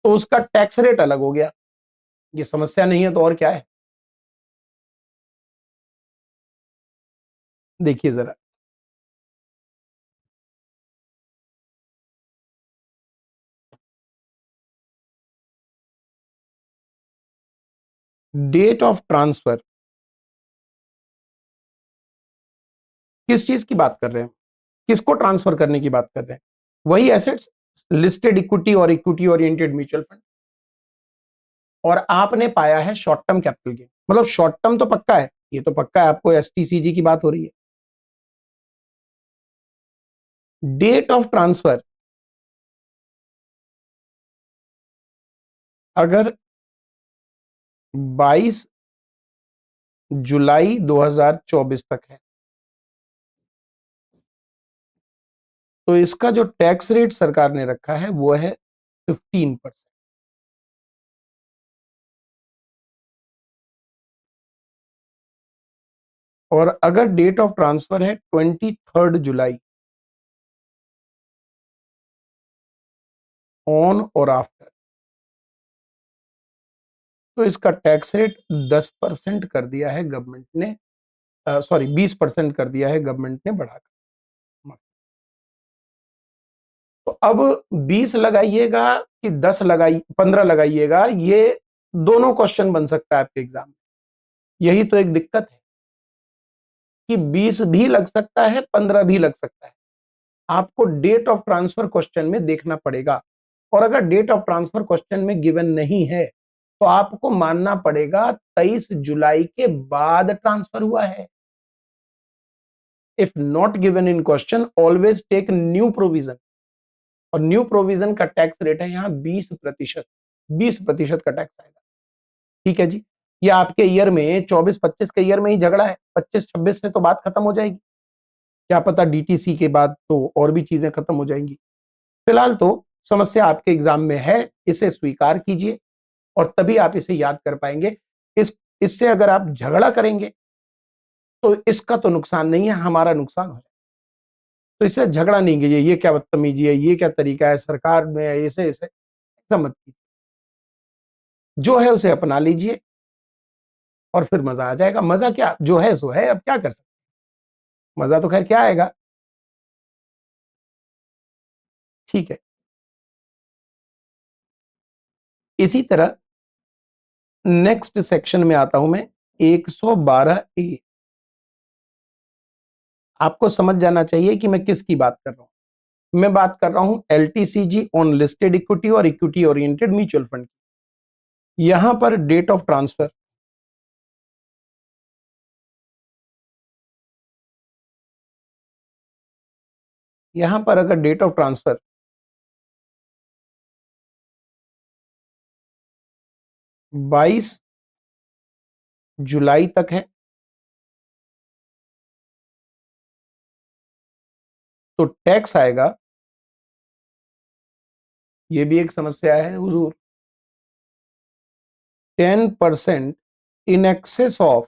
तो उसका टैक्स रेट अलग हो गया। ये समस्या नहीं है तो और क्या है, देखिए जरा। डेट ऑफ ट्रांसफर, किस चीज की बात कर रहे हैं, किसको ट्रांसफर करने की बात कर रहे हैं? वही एसेट्स, लिस्टेड इक्विटी और इक्विटी ओरिएंटेड म्यूचुअल फंड। और आपने पाया है शॉर्ट टर्म कैपिटल गेन, मतलब शॉर्ट टर्म तो पक्का है, ये तो पक्का है, आपको एसटीसीजी की बात हो रही है। डेट ऑफ ट्रांसफर अगर 22 जुलाई 2024 तक है तो इसका जो टैक्स रेट सरकार ने रखा है वो है 15%। और अगर डेट ऑफ ट्रांसफर है 23 जुलाई, ऑन और आफ्टर, तो इसका टैक्स रेट 10% कर दिया है गवर्नमेंट ने, सॉरी 20% कर दिया है गवर्नमेंट ने बढ़ाकर। तो अब 20 लगाइएगा कि 10 लगाई 15 लगाइएगा, ये दोनों क्वेश्चन बन सकता है आपके एग्जाम में। यही तो एक दिक्कत है कि 20 भी लग सकता है, 15 भी लग सकता है। आपको डेट ऑफ ट्रांसफर क्वेश्चन में देखना पड़ेगा, और अगर डेट ऑफ ट्रांसफर क्वेश्चन में गिवन नहीं है तो आपको मानना पड़ेगा 23 जुलाई के बाद ट्रांसफर हुआ है। If not given in question always take new provision, और न्यू प्रोविजन का टैक्स रेट है यहाँ 20%। 20% का टैक्स आएगा। ठीक है जी, ये आपके ईयर में 24-25 के ईयर में ही झगड़ा है, 25-26 से तो बात खत्म हो जाएगी। क्या पता डीटीसी के बाद तो और भी चीजें खत्म हो जाएंगी। फिलहाल तो समस्या आपके एग्जाम में है, इसे स्वीकार कीजिए और तभी आप इसे याद कर पाएंगे। इससे अगर आप झगड़ा करेंगे तो इसका तो नुकसान नहीं है, हमारा नुकसान हो जाए। तो इससे झगड़ा नहीं कीजिए, ये क्या बदतमीजी है, ये क्या तरीका है सरकार में, ऐसे ऐसे ऐसा मत कीजिए। जो है उसे अपना लीजिए और फिर मजा आ जाएगा। मजा क्या, जो है सो है, अब क्या कर सकते, मजा तो खैर क्या आएगा। ठीक है, इसी तरह नेक्स्ट सेक्शन में आता हूं मैं, 112 ए। आपको समझ जाना चाहिए कि मैं किसकी बात कर रहा हूं। मैं बात कर रहा हूं एलटीसीजी ऑन लिस्टेड इक्विटी और इक्विटी ओरिएंटेड म्यूचुअल फंड। यहां पर डेट ऑफ ट्रांसफर यहां पर अगर डेट ऑफ ट्रांसफर 22 जुलाई तक है तो टैक्स आएगा, ये भी एक समस्या है हुजूर, 10% इन एक्सेस ऑफ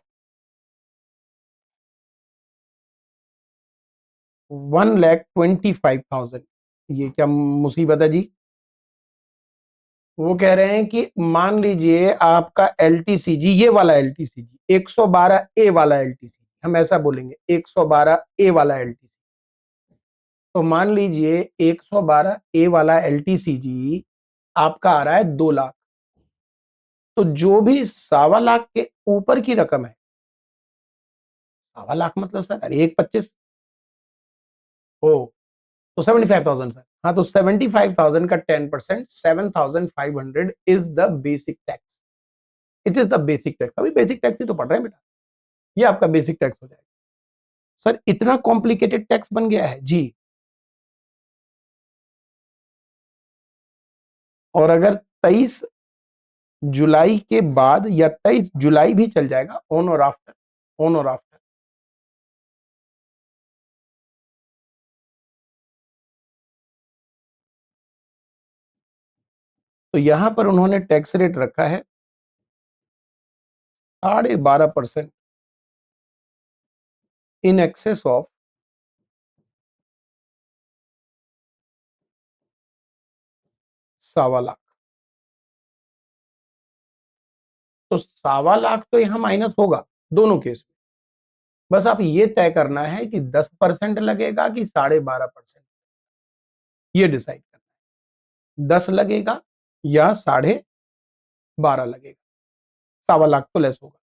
1,25,000। ये क्या मुसीबत है जी। वो कह रहे हैं कि मान लीजिए आपका एलटीसीजी, ये वाला एलटीसीजी 112 ए वाला एलटीसीजी, हम ऐसा बोलेंगे 112 ए वाला एलटीसीजी। तो मान लीजिए 112 ए वाला एलटीसीजी आपका आ रहा है 2 लाख। तो जो भी 1.25 लाख के ऊपर की रकम है, 1.25 लाख मतलब सर, अरे 1,25 हो तो 75,000 सर। हाँ, तो 75,000 का 10% 7,500 is the basic tax. It is the basic tax. अभी बेसिक टैक्स ही तो पढ़ रहे हैं बेटा, ये आपका बेसिक टैक्स हो जाएगा। सर इतना कॉम्प्लिकेटेड टैक्स बन गया है जी। और अगर 23 जुलाई के बाद या 23 जुलाई भी चल जाएगा, ऑन और आफ्टर, ऑन और आफ्टर। तो यहां पर उन्होंने टैक्स रेट रखा है 12.5% इन एक्सेस ऑफ 1.25 लाख। तो 1.25 लाख तो यहां माइनस होगा दोनों केस में। बस आप ये तय करना है कि 10% लगेगा कि 12.5%, ये डिसाइड करना है। 10 लगेगा या 12.5 लगेगा, 1.25 लाख तो लेस होगा।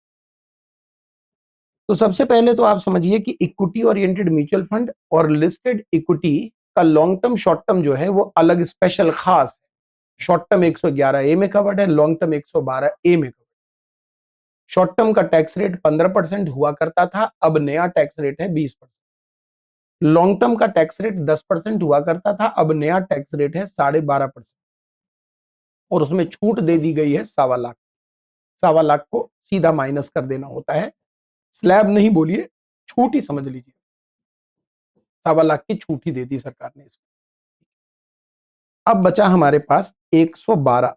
तो सबसे पहले तो आप समझिए कि इक्विटी ओरिएंटेड म्यूचुअल फंड और लिस्टेड इक्विटी का लॉन्ग टर्म शॉर्ट टर्म जो है वो अलग स्पेशल खास है। शॉर्ट टर्म 111 ए में कवर्ड है, लॉन्ग टर्म 112 ए में कवर्ड। शॉर्ट टर्म का टैक्स रेट 15% हुआ करता था, अब नया टैक्स रेट है 20%। लॉन्ग टर्म का टैक्स रेट 10% हुआ करता था, अब नया टैक्स रेट है 12.5%। और उसमें छूट दे दी गई है 1.25 लाख। 1.25 लाख को सीधा माइनस कर देना होता है, स्लैब नहीं बोलिए, छूट ही समझ लीजिए। 1.25 लाख की छूट ही दे दी सरकार ने इसमें। अब बचा हमारे पास 112।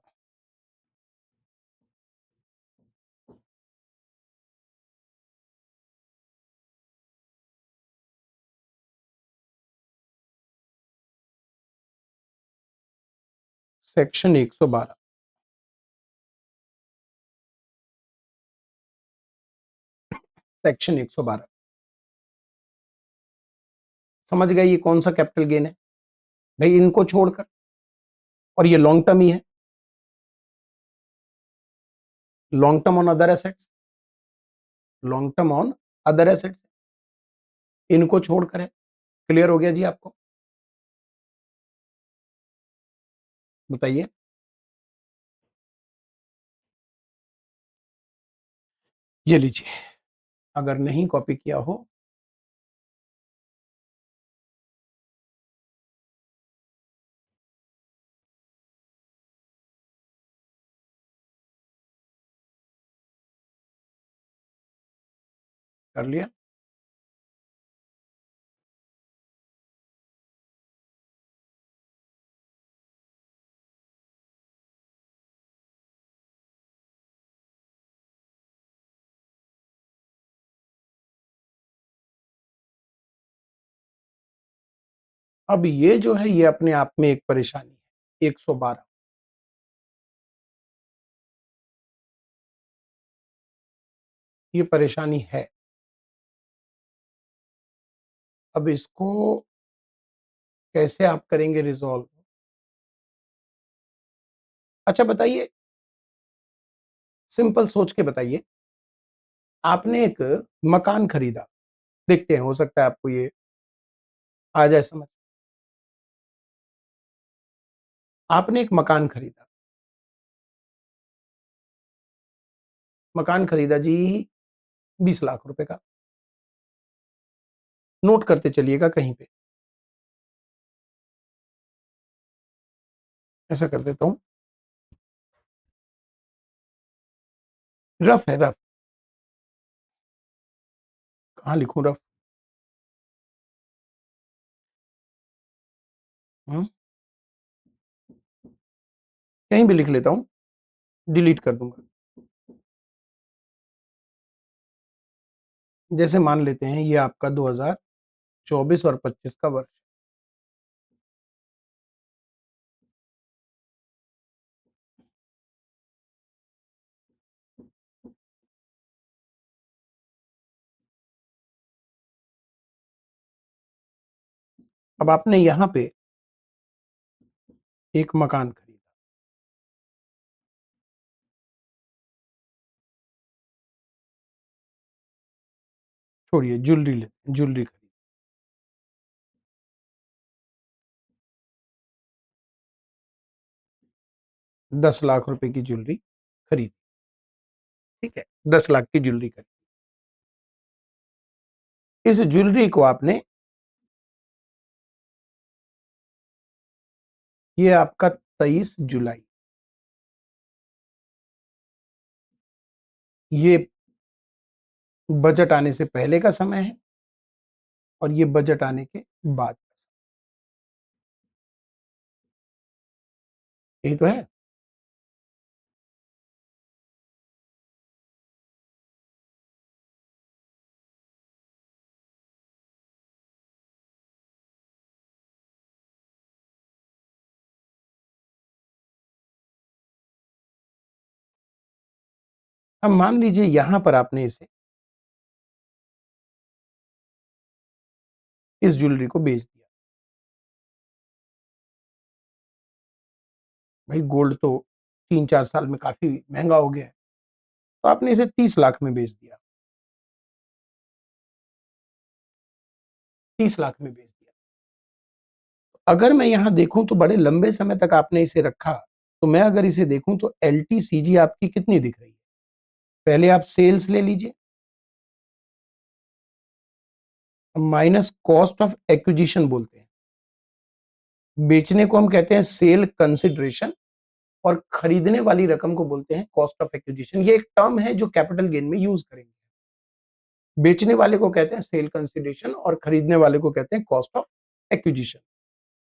सेक्शन 112, सेक्शन 112 समझ गए ये कौन सा कैपिटल गेन है भाई, इनको छोड़कर। और ये लॉन्ग टर्म ही है, long term on other assets, long term on other assets, इनको छोड़कर है। क्लियर हो गया जी आपको? बताइए। ये लीजिए, अगर नहीं कॉपी किया हो कर लिया। अब ये जो है ये अपने आप में एक परेशानी है, 112। ये परेशानी है। अब इसको कैसे आप करेंगे रिजॉल्व? अच्छा बताइए, सिंपल सोच के बताइए। आपने एक मकान खरीदा, देखते हैं हो सकता है आपको ये आ जाए समझ। आपने एक मकान खरीदा, मकान खरीदा जी 20 लाख रुपए का। नोट करते चलिएगा कहीं पे, ऐसा कर देता हूं, रफ है रफ। कहाँ लिखूं रफ? हम्म, कहीं भी लिख लेता हूं, डिलीट कर दूंगा। जैसे मान लेते हैं ये आपका 2024 और 25 का वर्ष। अब आपने यहां पे एक मकान खरीदा, छोड़िए ज्वेलरी ले, ज्वेलरी खरीदी, 10 लाख रुपए की ज्वेलरी खरीदी। ठीक है, 10 लाख की ज्वेलरी खरीदी। इस ज्वेलरी को आपने, ये आपका 23 जुलाई, ये बजट आने से पहले का समय है और ये बजट आने के बाद का समय। यही तो है। अब मान लीजिए यहां पर आपने इसे इस ज्वेलरी को बेच दिया। भाई गोल्ड तो 3-4 साल में काफी महंगा हो गया है, तो आपने इसे 30 लाख में बेच दिया। 30 लाख में बेच दिया। अगर मैं यहां देखूं तो बड़े लंबे समय तक आपने इसे रखा, तो मैं अगर इसे देखूं तो एलटीसीजी आपकी कितनी दिख रही है? पहले आप सेल्स ले लीजिए, माइनस कॉस्ट ऑफ एक्विजिशन बोलते हैं। बेचने को हम कहते हैं सेल कंसिडरेशन और खरीदने वाली रकम को बोलते हैं कॉस्ट ऑफ एक्विजिशन। ये एक टर्म है जो कैपिटल गेन में यूज करेंगे। बेचने वाले को कहते हैं सेल कंसिडरेशन और खरीदने वाले को कहते हैं कॉस्ट ऑफ एक्विजिशन।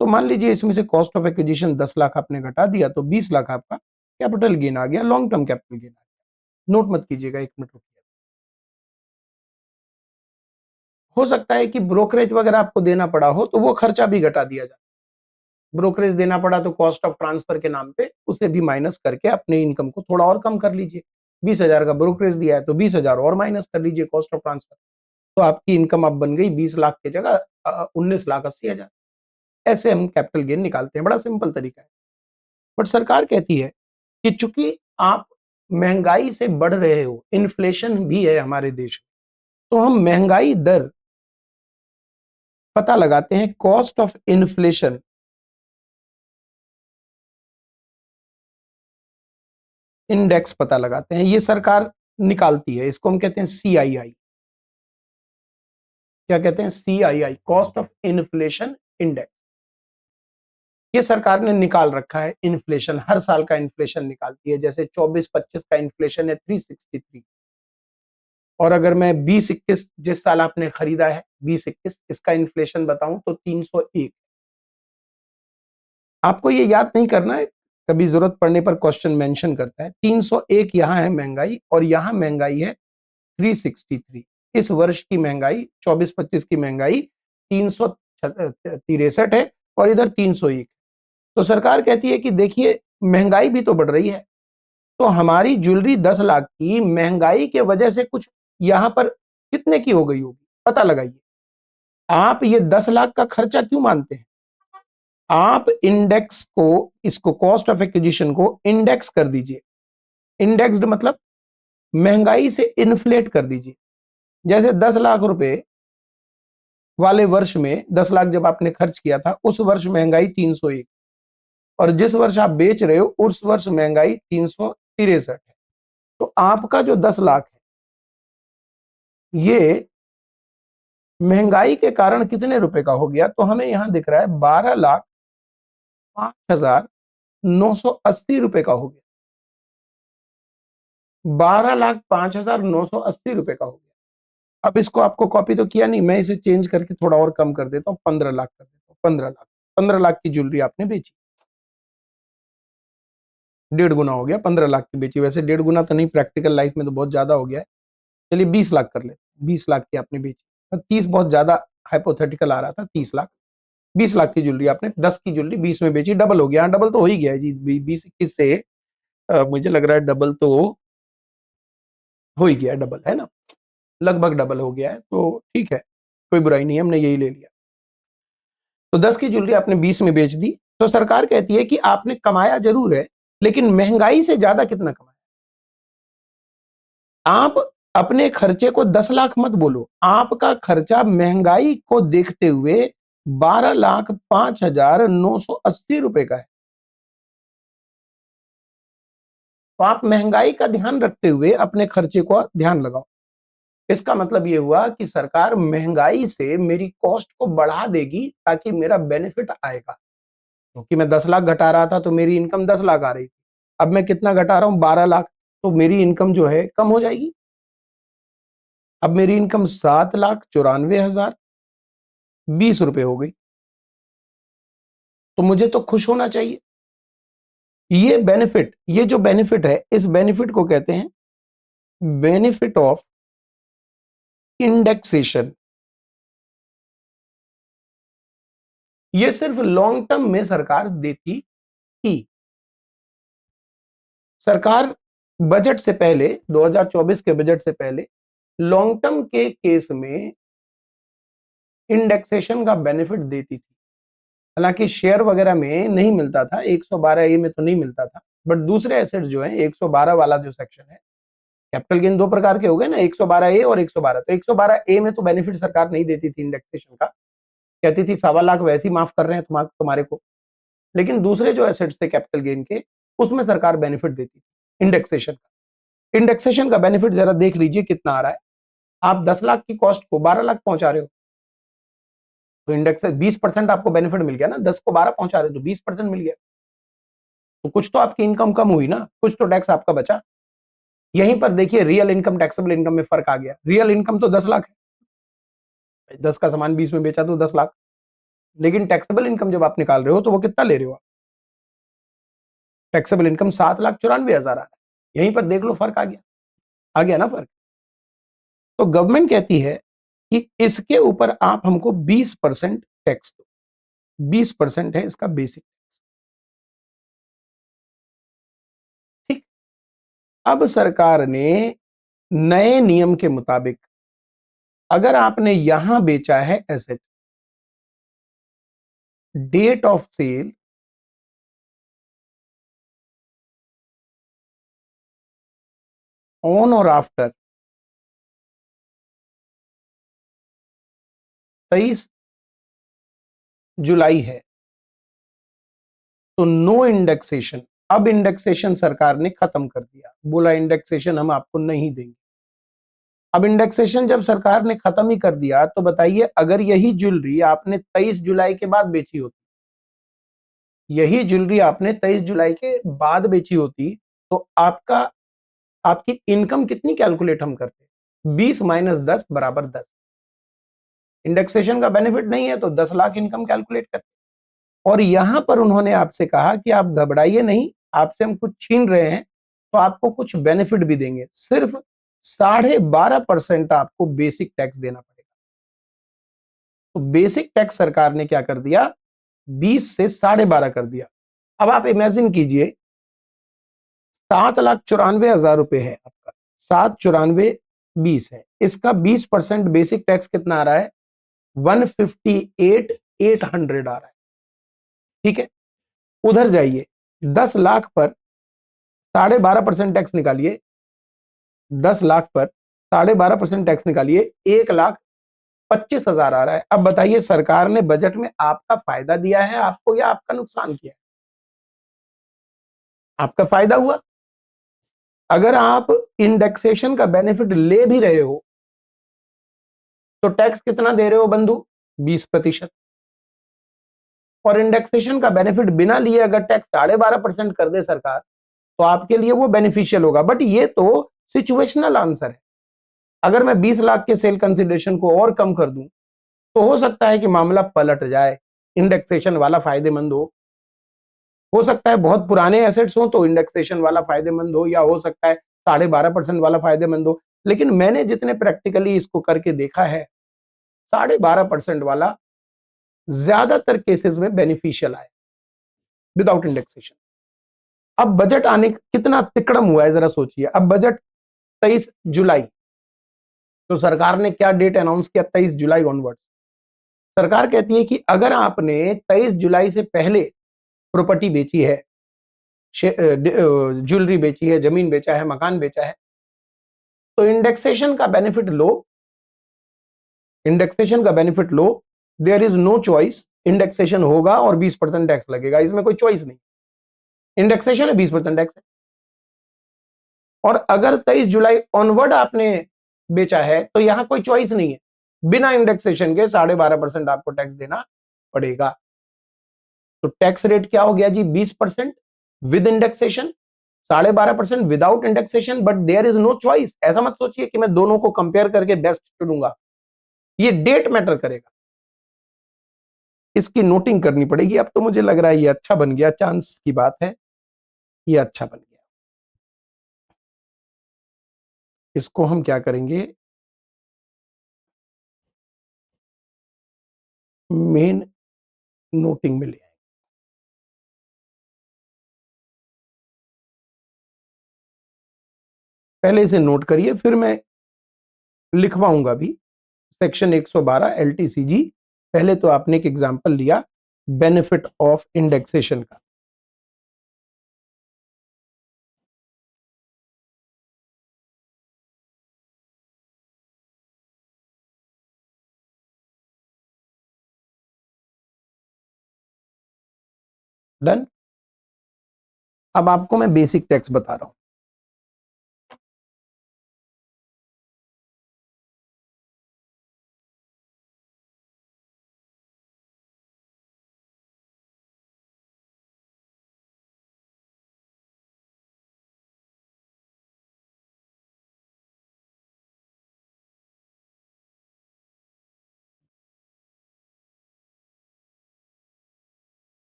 तो मान लीजिए इसमें से कॉस्ट ऑफ एक्विजिशन 10 लाख आपने घटा दिया तो 20 लाख आपका कैपिटल गेन आ गया, लॉन्ग टर्म कैपिटल गेन आ गया। नोट मत कीजिएगा, 1 मिनट रुकिए। हो सकता है कि ब्रोकरेज वगैरह आपको देना पड़ा हो तो वो खर्चा भी घटा दिया जाए। ब्रोकरेज देना पड़ा तो कॉस्ट ऑफ ट्रांसफर के नाम पे उसे भी माइनस करके अपने इनकम को थोड़ा और कम कर लीजिए। 20,000 का ब्रोकरेज दिया है तो 20,000 और माइनस कर लीजिए कॉस्ट ऑफ ट्रांसफर। तो आपकी इनकम अब बन गई 20 लाख की जगह 19,80,000। ऐसे हम कैपिटल गेन निकालते हैं, बड़ा सिंपल तरीका है। बट सरकार कहती है कि चूंकि आप महंगाई से बढ़ रहे हो, इन्फ्लेशन भी है हमारे देश में, तो हम महंगाई दर पता लगाते हैं, कॉस्ट ऑफ इन्फ्लेशन इंडेक्स पता लगाते हैं। ये सरकार निकालती है, इसको हम कहते हैं सीआईआई। क्या कहते हैं? CII, cost of inflation index. ये सरकार ने निकाल रखा है। इन्फ्लेशन हर साल का इन्फ्लेशन निकालती है। जैसे 24-25 का इन्फ्लेशन है 363, और अगर मैं 20-21 जिस साल आपने खरीदा है 20-21 इसका इन्फ्लेशन बताऊं तो 301। आपको ये याद नहीं करना है, कभी जरूरत पड़ने पर क्वेश्चन मेंशन करता है। 301 यहाँ है महंगाई और यहाँ महंगाई है 363। इस वर्ष की महंगाई 24-25 की महंगाई 363 है और इधर 301। तो सरकार कहती है कि देखिए महंगाई भी तो बढ़ रही है, तो हमारी ज्वेलरी 10 लाख की महंगाई के वजह से कुछ यहां पर कितने की हो गई होगी, पता लगाइए। आप ये 10 लाख का खर्चा क्यों मानते हैं? आप इंडेक्स को, इसको कॉस्ट ऑफ एक्विजिशन को इंडेक्स कर दीजिए। इंडेक्स्ड मतलब महंगाई से इन्फ्लेट कर दीजिए। जैसे 10 लाख रुपए वाले वर्ष में 10 लाख जब आपने खर्च किया था उस वर्ष महंगाई 301, और जिस वर्ष आप बेच रहे हो उस वर्ष महंगाई 363 है। तो आपका जो 10 लाख है ये महंगाई के कारण कितने रुपए का हो गया? तो हमें यहां दिख रहा है 12,05,980 रुपए का हो गया। 12,05,980 रुपए का हो गया। अब इसको आपको कॉपी तो किया नहीं, मैं इसे चेंज करके थोड़ा और कम कर देता हूँ, 15 लाख कर देता हूँ। 15 लाख, 15 लाख की ज्वेलरी आपने बेची, 1.5 गुना हो गया। 15 लाख की बेची, वैसे 1.5 गुना तो नहीं, प्रैक्टिकल लाइफ में तो बहुत ज्यादा हो गया है। चलिए 20 लाख कर ले, 20 लाख की आपने बेची। 30 बहुत ज्यादा हाइपोथेटिकल आ रहा था, 30 लाख। 20 लाख की ज्वेलरी आपने 10 की ज्वेलरी 20 में बेची, डबल हो गया। डबल तो हो ही गया है जी, 20-21 से मुझे लग रहा है डबल तो हो ही गया, डबल है ना, लगभग डबल हो गया है। तो ठीक है, कोई बुराई नहीं है, हमने यही ले लिया। तो 10 की ज्वेलरी आपने 20 में बेच दी। तो सरकार कहती है कि आपने कमाया जरूर है, लेकिन महंगाई से ज्यादा कितना कमाया? आप अपने खर्चे को 10 लाख मत बोलो, आपका खर्चा महंगाई को देखते हुए 12,05,980 रुपए का है। तो आप महंगाई का ध्यान रखते हुए अपने खर्चे को ध्यान लगाओ। इसका मतलब ये हुआ कि सरकार महंगाई से मेरी कॉस्ट को बढ़ा देगी ताकि मेरा बेनिफिट आएगा। क्योंकि मैं 10 लाख घटा रहा था तो मेरी इनकम 10 लाख आ रही थी। अब मैं कितना घटा रहा हूं? 12 लाख। तो मेरी इनकम जो है कम हो जाएगी। अब मेरी इनकम 7,94,020 रुपए हो गई, तो मुझे तो खुश होना चाहिए। ये बेनिफिट, ये जो बेनिफिट है, इस बेनिफिट को कहते हैं बेनिफिट ऑफ इंडेक्सेशन। ये सिर्फ लॉन्ग टर्म में सरकार देती थी। सरकार बजट से पहले, 2024 के बजट से पहले, लॉन्ग टर्म के केस में इंडेक्सेशन का बेनिफिट देती थी। हालांकि शेयर वगैरह में नहीं मिलता था, 112 ए में तो नहीं मिलता था, बट दूसरे एसेट्स जो है 112 वाला जो सेक्शन है, कैपिटल गेन दो प्रकार के हो गए ना, 112 ए और 112। तो 112 ए में तो बेनिफिट सरकार नहीं देती थी इंडेक्सेशन का, कहती थी 1.25 लाख वैसे ही माफ कर रहे हैं तुम्हारे को। लेकिन दूसरे जो एसेट्स थे कैपिटल गेन के, उसमें सरकार बेनिफिट देती थी इंडेक्सेशन का। इंडेक्सेशन का बेनिफिट जरा देख लीजिए कितना आ रहा है। आप 10 लाख की कॉस्ट को 12 लाख पहुंचा रहे हो, तो इंडेक्स 20% आपको बेनिफिट मिल गया ना। 10 को 12 पहुंचा रहे हो तो 20% मिल गया, तो कुछ तो आपकी इनकम कम हुई ना, कुछ तो टैक्स आपका बचा। यहीं पर देखिए रियल इनकम टैक्सेबल इनकम में फर्क आ गया। रियल इनकम तो 10 लाख है, 10 का सामान 20 में बेचा तो 10 लाख, लेकिन टैक्सेबल इनकम जब आप निकाल रहे हो तो वो कितना ले रहे हो? टैक्सेबल इनकम 7,94,000 आ रहा है। यहीं पर देख लो फर्क आ गया ना फर्क। तो गवर्नमेंट कहती है कि इसके ऊपर आप हमको 20% टैक्स दो। 20% है इसका बेसिक टैक्स। ठीक। अब सरकार ने नए नियम के मुताबिक अगर आपने यहां बेचा है asset, date of sale on और आफ्टर 23 जुलाई है, तो नो इंडेक्सेशन। अब इंडेक्सेशन सरकार ने खत्म कर दिया, बोला इंडेक्सेशन हम आपको नहीं देंगे। अब इंडेक्सेशन जब सरकार ने खत्म ही कर दिया, तो बताइए अगर यही ज्वेलरी आपने 23 जुलाई के बाद बेची होती, यही ज्वेलरी आपने 23 जुलाई के बाद बेची होती, तो आपकी इनकम कितनी कैलकुलेट हम करते? 20 माइनस 10 बराबर 10। इंडेक्सेशन का बेनिफिट नहीं है तो 10 लाख इनकम कैलकुलेट करते। और यहां पर उन्होंने आपसे कहा कि आप घबराइए नहीं, आपसे हम कुछ छीन रहे हैं तो आपको कुछ बेनिफिट भी देंगे। सिर्फ 12.5% आपको बेसिक टैक्स देना पड़ेगा। तो बेसिक टैक्स सरकार ने क्या कर दिया? 20 से 12.5 कर दिया। अब आप इमेजिन कीजिए, 7,94,000 रुपए है आपका, 7,94,20 है, इसका 20% बेसिक टैक्स कितना आ रहा है? 158,800 आ रहा है। ठीक है, उधर जाइए, 10 लाख पर 12.5% टैक्स निकालिए, 10 लाख पर 12.5% टैक्स निकालिए, 1,25,000 आ रहा है। अब बताइए सरकार ने बजट में आपका फायदा दिया है आपको या आपका नुकसान किया? आपका फायदा हुआ। अगर आप इंडेक्सेशन का बेनिफिट ले भी रहे हो तो टैक्स कितना दे रहे हो बंधु? 20%। और इंडेक्सेशन का बेनिफिट बिना लिए अगर टैक्स 12.5% कर दे सरकार, तो आपके लिए वो बेनिफिशियल होगा। बट ये तो सिचुएशनल आंसर है। अगर मैं 20 लाख के सेल कंसिडरेशन को और कम कर दूं तो हो सकता है कि मामला पलट जाए, इंडेक्सेशन वाला फायदेमंद हो सकता है बहुत पुराने एसेट्स हो तो इंडेक्सेशन वाला फायदेमंद हो, या हो सकता है 12.5% वाला फायदेमंद हो। लेकिन मैंने जितने प्रैक्टिकली इसको करके देखा है, 12.5% वाला ज्यादातर केसेस में बेनिफिशियल आए विदाउट इंडेक्सेशन। अब बजट आने कितना तिकड़म हुआ है जरा सोचिए। अब बजट 23 जुलाई, तो सरकार ने क्या डेट अनाउंस किया? 23 जुलाई ऑनवर्ड। सरकार कहती है कि अगर आपने 23 जुलाई से पहले प्रॉपर्टी बेची है, ज्वेलरी बेची है, जमीन बेचा है, मकान बेचा है, तो इंडेक्सेशन का बेनिफिट लो। इंडेक्सेशन का बेनिफिट लो, there is no choice, indexation होगा और 20% टैक्स लगेगा, इसमें कोई चॉइस नहीं। इंडेक्सेशन है, 20% टैक्स है। और अगर 23 जुलाई ऑनवर्ड आपने बेचा है तो यहां कोई चॉइस नहीं है, बिना इंडेक्सेशन के 12.5% आपको टैक्स देना पड़ेगा। तो टैक्स रेट क्या हो गया जी? 20% with indexation, 12.5% without indexation, but there is no choice. ऐसा मत सोचिए कि मैं दोनों को कंपेयर करके बेस्ट चुनूंगा, ये डेट मैटर करेगा। इसकी नोटिंग करनी पड़ेगी। अब तो मुझे लग रहा है ये अच्छा बन गया, चांस की बात है, ये अच्छा बन गया। इसको हम क्या करेंगे, मेन नोटिंग में ले आएंगे। पहले इसे नोट करिए, फिर मैं लिखवाऊंगा भी। Section 112 LTCG. पहले तो आपने एक एग्जांपल लिया बेनिफिट ऑफ इंडेक्सेशन का। डन। अब आपको मैं बेसिक टैक्स बता रहा हूं।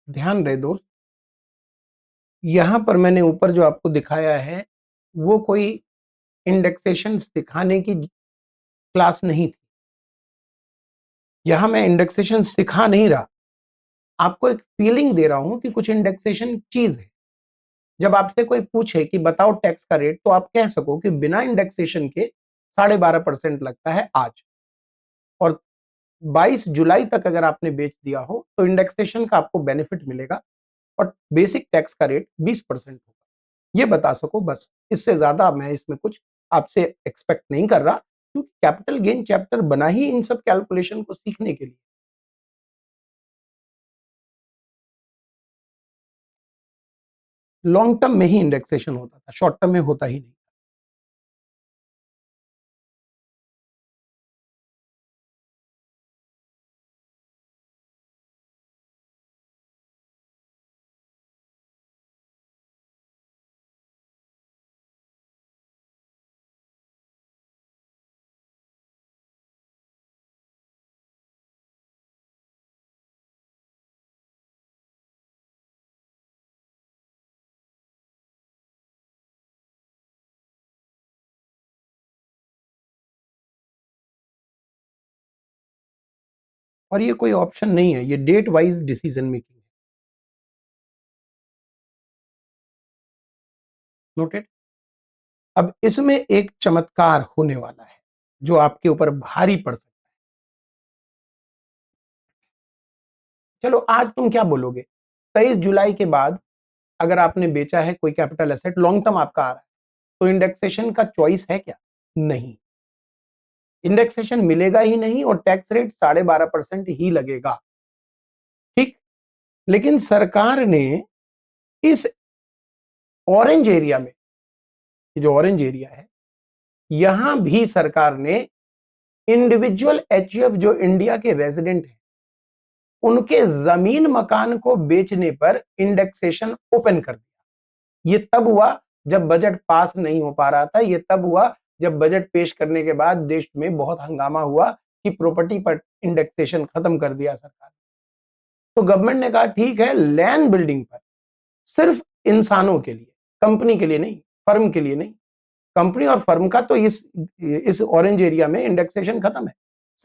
ध्यान रहे दोस्त, यहां पर मैंने ऊपर जो आपको दिखाया है वो कोई इंडेक्सेशन सिखाने की क्लास नहीं थी। यहां मैं इंडेक्सेशन सिखा नहीं रहा, आपको एक फीलिंग दे रहा हूं कि कुछ इंडेक्सेशन चीज है। जब आपसे कोई पूछे कि बताओ टैक्स का रेट, तो आप कह सको कि बिना इंडेक्सेशन के 12.5% लगता है आज, और 22 जुलाई तक अगर आपने बेच दिया हो तो इंडेक्सेशन का आपको बेनिफिट मिलेगा और बेसिक टैक्स का रेट 20% होगा। ये बता सको बस, इससे ज्यादा मैं इसमें कुछ आपसे एक्सपेक्ट नहीं कर रहा, क्योंकि कैपिटल गेन चैप्टर बना ही इन सब कैलकुलेशन को सीखने के लिए। लॉन्ग टर्म में ही इंडेक्सेशन होता था, शॉर्ट टर्म में होता ही नहीं। और ये कोई ऑप्शन नहीं है, ये डेट वाइज डिसीजन मेकिंग है। नोटेड। अब इसमें एक चमत्कार होने वाला है जो आपके ऊपर भारी पड़ सकता है। चलो आज तुम क्या बोलोगे, 23 जुलाई के बाद अगर आपने बेचा है कोई कैपिटल एसेट, लॉन्ग टर्म आपका आ रहा है, तो इंडेक्सेशन का चॉइस है क्या? नहीं, इंडेक्सेशन मिलेगा ही नहीं और टैक्स रेट 12.5% ही लगेगा। ठीक। लेकिन सरकार ने इस ऑरेंज एरिया में, जो ऑरेंज एरिया है, यहां भी सरकार ने इंडिविजुअल एचयूएफ जो इंडिया के रेजिडेंट हैं, उनके जमीन मकान को बेचने पर इंडेक्सेशन ओपन कर दिया। ये तब हुआ जब बजट पास नहीं हो पा रहा था, ये तब हुआ जब बजट पेश करने के बाद देश में बहुत हंगामा हुआ कि प्रॉपर्टी पर इंडेक्सेशन खत्म कर दिया सरकार। तो गवर्नमेंट ने कहा ठीक है, लैंड बिल्डिंग पर सिर्फ इंसानों के लिए, कंपनी के लिए नहीं, फर्म के लिए नहीं, कंपनी और फर्म का तो इस ऑरेंज एरिया में इंडेक्सेशन खत्म है।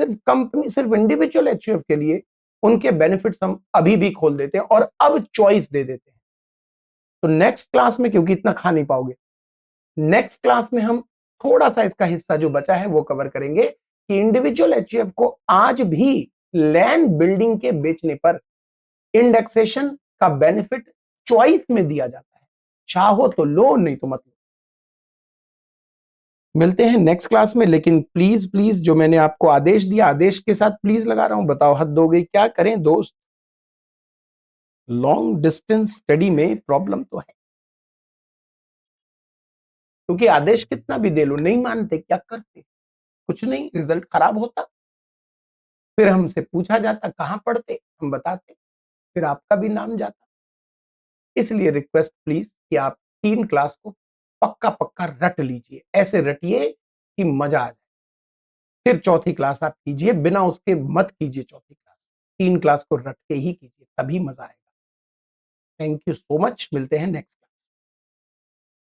सिर्फ कंपनी, सिर्फ इंडिविजुअल एचयूएफ के लिए उनके बेनिफिट्स हम अभी भी खोल देते हैं और अब चॉइस दे देते हैं। तो नेक्स्ट क्लास में, क्योंकि इतना खा नहीं पाओगे, नेक्स्ट क्लास में हम थोड़ा सा इसका हिस्सा जो बचा है वो कवर करेंगे कि इंडिविजुअल एचयूएफ को आज भी लैंड बिल्डिंग के बेचने पर इंडेक्सेशन का बेनिफिट चॉइस में दिया जाता है, चाहो तो लो नहीं तो मत लो। मिलते हैं नेक्स्ट क्लास में, लेकिन प्लीज प्लीज जो मैंने आपको आदेश दिया, आदेश के साथ प्लीज लगा रहा हूं, बताओ हद हो गई, क्या करें दोस्त। लॉन्ग डिस्टेंस स्टडी में प्रॉब्लम तो है, क्योंकि आदेश कितना भी दे लो नहीं मानते, क्या करते, कुछ नहीं, रिजल्ट खराब होता, फिर हमसे पूछा जाता कहां पढ़ते, हम बताते, फिर आपका भी नाम जाता। इसलिए रिक्वेस्ट प्लीज कि आप 3 क्लास को पक्का पक्का रट लीजिए, ऐसे रटिए कि मजा आ जाए। फिर चौथी क्लास आप कीजिए, बिना उसके मत कीजिए चौथी क्लास, 3 क्लास को रट के ही कीजिए, तभी मजा आएगा। थैंक यू सो मच, मिलते हैं नेक्स्ट।